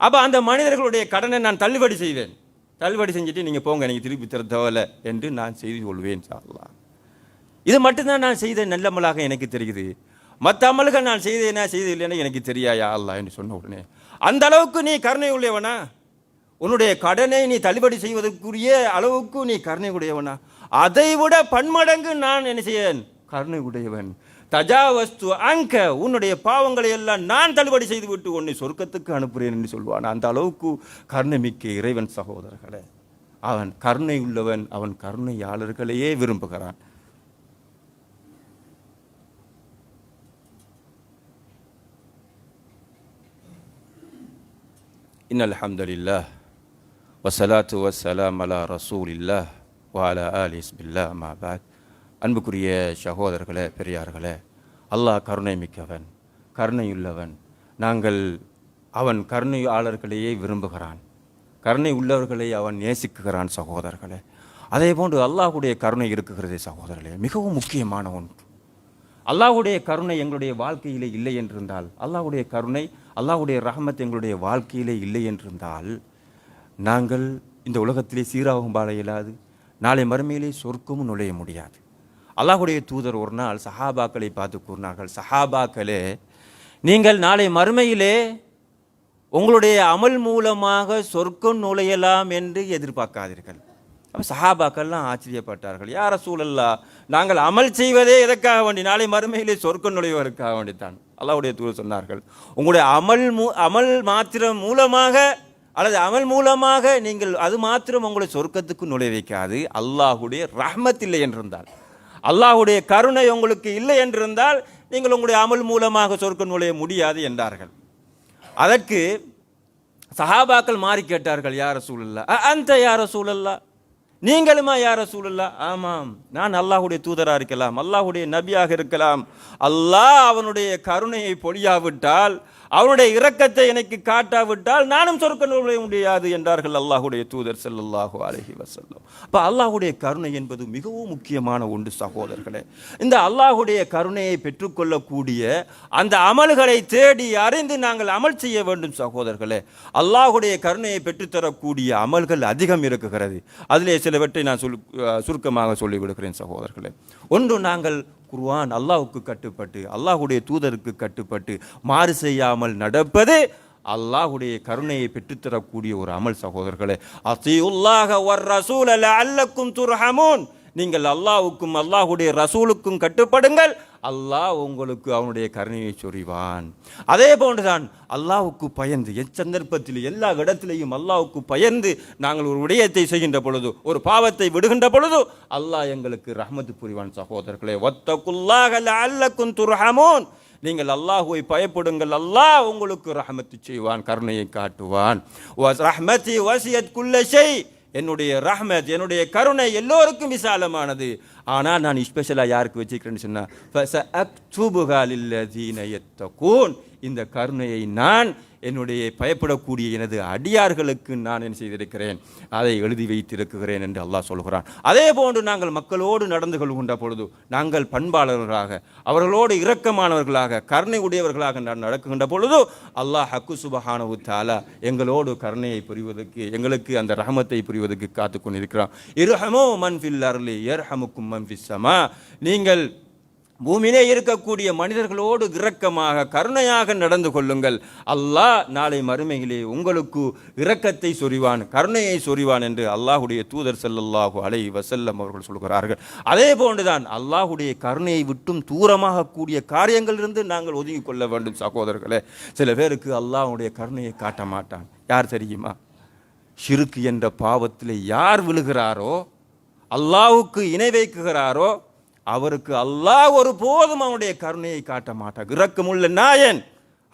அப்போ அந்த மனிதர்களுடைய கடனை நான் தள்ளுபடி செய்வேன். தள்ளுபடி செஞ்சுட்டு நீங்கள் போங்க, எனக்கு திருப்பி தர தேவையில்லை என்று நான் செய்து கொள்வேன். அல்லாஹ், இது மட்டும்தான் நான் செய்த நல்லமலாக எனக்கு தெரியுது, மற்ற அமல்கள் நான் செய்தேனா செய்தில்லைன்னா எனக்கு தெரியாயா அல்லாஹ் என்று சொன்ன உடனே, அந்த அளவுக்கு நீ கருணை உள்ளவனா? உன்னுடைய கடனை நீ தள்ளுபடி செய்வதற்குரிய அளவுக்கு நீ கருணை உடையவனா? அதைவிட பன்மடங்கு நான் என்ன செய்யேன்? கருணை உடையவன். தஜாவஸ்து அங்க, உன்னுடைய பாவங்களை எல்லாம் நான் தள்ளுபடி செய்து விட்டு உன்னை சொர்க்கத்துக்கு அனுப்புகிறேன் என்று சொல்வான். அந்த அளவுக்கு கருணை மிக்க இறைவன் சகோதரர்களே. அவன் கருணை உள்ளவன், அவன் கருணையாளர்களையே விரும்புகிறான். இன்னல் ஹம்துலில்லாஹ் வஸ்ஸலாத்து வஸ்ஸலாம் அலா ரசூலில்லாஹ் வ அலா ஆலிஹி பிஸ்மில்லாஹ் அம்மா பஅத். அன்புக்குரிய சகோதரர்களே, பெரியார்களே, அல்லாஹ் கருணை மிக்கவன், கருணையுள்ளவன். அவன் கருணையாளர்களையே விரும்புகிறான், கருணை உள்ளவர்களை அவன் நேசிக்குகிறான் சகோதரர்களே. அதே போன்று அல்லாஹ்வுடைய கருணை இருக்குகிறதே சகோதரர்களே, மிகவும் முக்கியமான ஒன்று. அல்லாஹ்வுடைய கருணை எங்களுடைய வாழ்க்கையிலே இல்லை என்றிருந்தால், அல்லாஹ்வுடைய கருணை, அல்லாஹ்வுடைய ரஹமத் எங்களுடைய வாழ்க்கையிலே இல்லை என்றிருந்தால், நாங்கள் இந்த உலகத்திலே சீராகவும் வாழ இயலாது, நாளை மறுமையிலே சொர்க்கமும் நுழைய முடியாது. அல்லாஹ்வுடைய தூதர் ஒரு நாள் சஹாபாக்களை பார்த்து கூறினார்கள், சஹாபாக்களே, நீங்கள் நாளை மறுமையிலே உங்களுடைய அமல் மூலமாக சொர்க்கம் நுழையலாம் என்று எதிர்பார்க்காதீர்கள். அப்போ சஹாபாக்கள்லாம் ஆச்சரியப்பட்டார்கள், யா ரசூலல்லாஹ், நாங்கள் அமல் செய்வதே எதற்காக வேண்டி? நாளை மறுமையிலே சொர்க்கம் நுழைவதற்காக வேண்டித்தான். அல்லாஹ்வுடைய தூதர் சொன்னார்கள், உங்களுடைய அமல் மாத்திரம் மூலமாக அல்லது அமல் மூலமாக நீங்கள் அது மாத்திரம் உங்களை சொர்க்கத்துக்கு நுழைவிக்காது. அல்லாஹுடைய ரஹ்மத் இல்லை என்றிருந்தால், அல்லாஹுடைய கருணை உங்களுக்கு இல்லை என்றிருந்தால் நீங்கள் உங்களுடைய அமல் மூலமாக சொர்க்கம் நுழைய முடியாது என்றார்கள். அதற்கு சஹாபாக்கள் மாறி கேட்டார்கள், யா ரசூலல்லாஹ், அந்த யா ரசூலல்லாஹ், நீங்களுமா யா ரசூலல்லாஹ்? ஆமாம், நான் அல்லாஹுடைய தூதராக இருக்கலாம், அல்லாஹுடைய நபியாக இருக்கலாம். அல்லாஹ் அவனுடைய கருணையை பொழியாவிட்டால், அவனுடைய இரக்கத்தை எனக்கு காட்டாவிட்டால் நானும் சொர்க்கம் நுழைய முடியாது என்றார்கள் அல்லாஹுடைய தூதர் ஸல்லல்லாஹு அலைஹி வஸல்லம். அப்போ அல்லாஹுடைய கருணை என்பது மிகவும் முக்கியமான ஒன்று சகோதரர்களே. இந்த அல்லாஹுடைய கருணையை பெற்றுக்கொள்ளக்கூடிய அந்த அமல்களை தேடி அறிந்து நாங்கள் அமல் செய்ய வேண்டும் சகோதரர்களே. அல்லாஹுடைய கருணையை பெற்றுத்தரக்கூடிய அமல்கள் அதிகம் இருக்குகிறது. அதிலே சிலவற்றை நான் சுருக்கமாக சொல்லிவிடுகிறேன் சகோதரர்களே. ஒன்று, நாங்கள் குர்ஆன் அல்லாஹ்வுக்கு கட்டுப்பட்டு அல்லாஹுடைய தூதருக்கு கட்டுப்பட்டு மாறு செய்யாமல் நடப்பது அல்லாஹுடைய கருணையை பெற்றுத்தரக்கூடிய ஒரு அமல் சகோதரர்களே. அத்தீஉல்லாஹ வர் ரசூல லஅல்லக்கும் துர்ஹமூன். நீங்கள் அல்லாஹ்வுக்கும் அல்லாஹுடைய ரசூலுக்கும் கட்டுப்படுங்கள், அல்லாஹ் உங்களுக்கு அவனுடைய கருணையை சொரிவான். அதே போன்றுதான் அல்லாஹ்வுக்கு பயந்து எச்சந்தர்ப்பத்தில் எல்லா இடத்திலையும் அல்லாஹ்வுக்கு பயந்து நாங்கள் ஒரு விடயத்தை செய்கின்ற பொழுது, ஒரு பாவத்தை விடுகின்ற பொழுது அல்லாஹ் எங்களுக்கு ரஹ்மத்து புரிவான் சகோதரர்களே. வத்தகுல்லாஹ லஅல்லக்கும் துர்ஹமூன். நீங்கள் அல்லாஹ்வை பயப்படுங்கள், அல்லாஹ் உங்களுக்கு ரஹ்மத்து செய்வான், கருணையை காட்டுவான். ரஹ்மதி வஸியத் குல்ல ஷை. என்னுடைய ரஹ்மத், என்னுடைய கருணை எல்லோருக்கும் விசாலமானது. ஆனால் நான் ஸ்பெஷலாக யாருக்கு வச்சுக்கிறேன்னு சொன்னால், இந்த கருணையை நான் என்னுடைய பயப்படக்கூடிய எனது அடியார்களுக்கு நான் என்ன செய்திருக்கிறேன், அதை எழுதி வைத்திருக்கிறேன் என்று அல்லாஹ் சொல்கிறான். அதே போன்று நாங்கள் மக்களோடு நடந்து கொள்கின்ற பொழுது நாங்கள் பண்பாளர்களாக, அவர்களோடு இரக்கமானவர்களாக, கருணை உடையவர்களாக நடக்குகின்ற பொழுது அல்லாஹ் ஹக்கு சுபஹானஹு தஆலா எங்களோடு கருணையை புரிவதற்கு, எங்களுக்கு அந்த ரஹமத்தை புரிவதற்கு காத்து கொண்டிருக்கிறான். இர்ஹமு மன் ஃபில் அர்லி யர்ஹமுக்கும் மன் ஃபிஸ் ஸமா. நீங்கள் பூமியிலே இருக்கக்கூடிய மனிதர்களோடு இரக்கமாக கருணையாக நடந்து கொள்ளுங்கள், அல்லாஹ் நாளை மறுமையிலே உங்களுக்கு இரக்கத்தை சொரிவான், கருணையை சொரிவான் என்று அல்லாஹுடைய தூதர் ஸல்லல்லாஹு அலைஹி வஸல்லம் அவர்கள் சொல்கிறார்கள். அதே போன்றுதான் அல்லாஹுடைய கருணையை விட்டும் தூரமாக கூடிய காரியங்களிலிருந்து நாங்கள் ஒதுங்கி கொள்ள வேண்டும் சகோதரர்களே. சில பேருக்கு அல்லாஹுடைய கருணையை காட்ட மாட்டான். யார் தெரியுமா? ஷிர்க் என்ற பாவத்திலே யார் விழுகிறாரோ, அல்லாஹுக்கு இணை வைக்குகிறாரோ, அவருக்கு அல்லாஹ் ஒரு போதும் அவனுடைய கருணையை காட்ட மாட்டார். இரக்கமுள்ள நாயன்.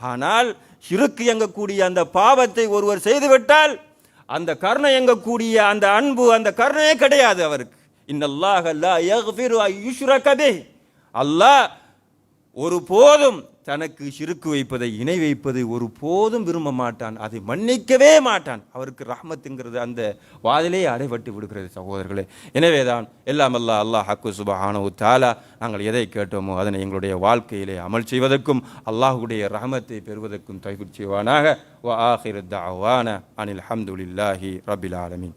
ஆனால் ஷிர்க் எங்கக்கூடிய அந்த பாவத்தை ஒருவர் செய்துவிட்டால் அந்த கருணை எங்கக்கூடிய அந்த அன்பு, அந்த கருணையே கிடையாது அவருக்கு. இன்னல்லாஹ லா யக்ஃபிரு அன் யுஷ்ரக பிஹி. அல்லாஹ் ஒரு போதும் தனக்கு ஷிர்க் வைப்பதை, இணை வைப்பதை ஒரு போதும் விரும்ப மாட்டான், அதை மன்னிக்கவே மாட்டான். அவருக்கு ரஹ்மத்துங்கிறது அந்த வாதிலே அடைபட்டு விடுகிறது சகோதரர்களே. எனவேதான் எல்லாம் அல்லாஹ் ஹக்கு சுபஹானஹு தஆலா நாங்கள் எதை கேட்டோமோ அதனை எங்களுடைய வாழ்க்கையிலே அமல் செய்வதற்கும் அல்லாஹுடைய ரஹமத்தை பெறுவதற்கும் தௌஃபீக் செய்வானாக. வ ஆகிரு தஅவானா அனில் ஹம்துலில்லாஹி ரப்பில் ஆலமீன்.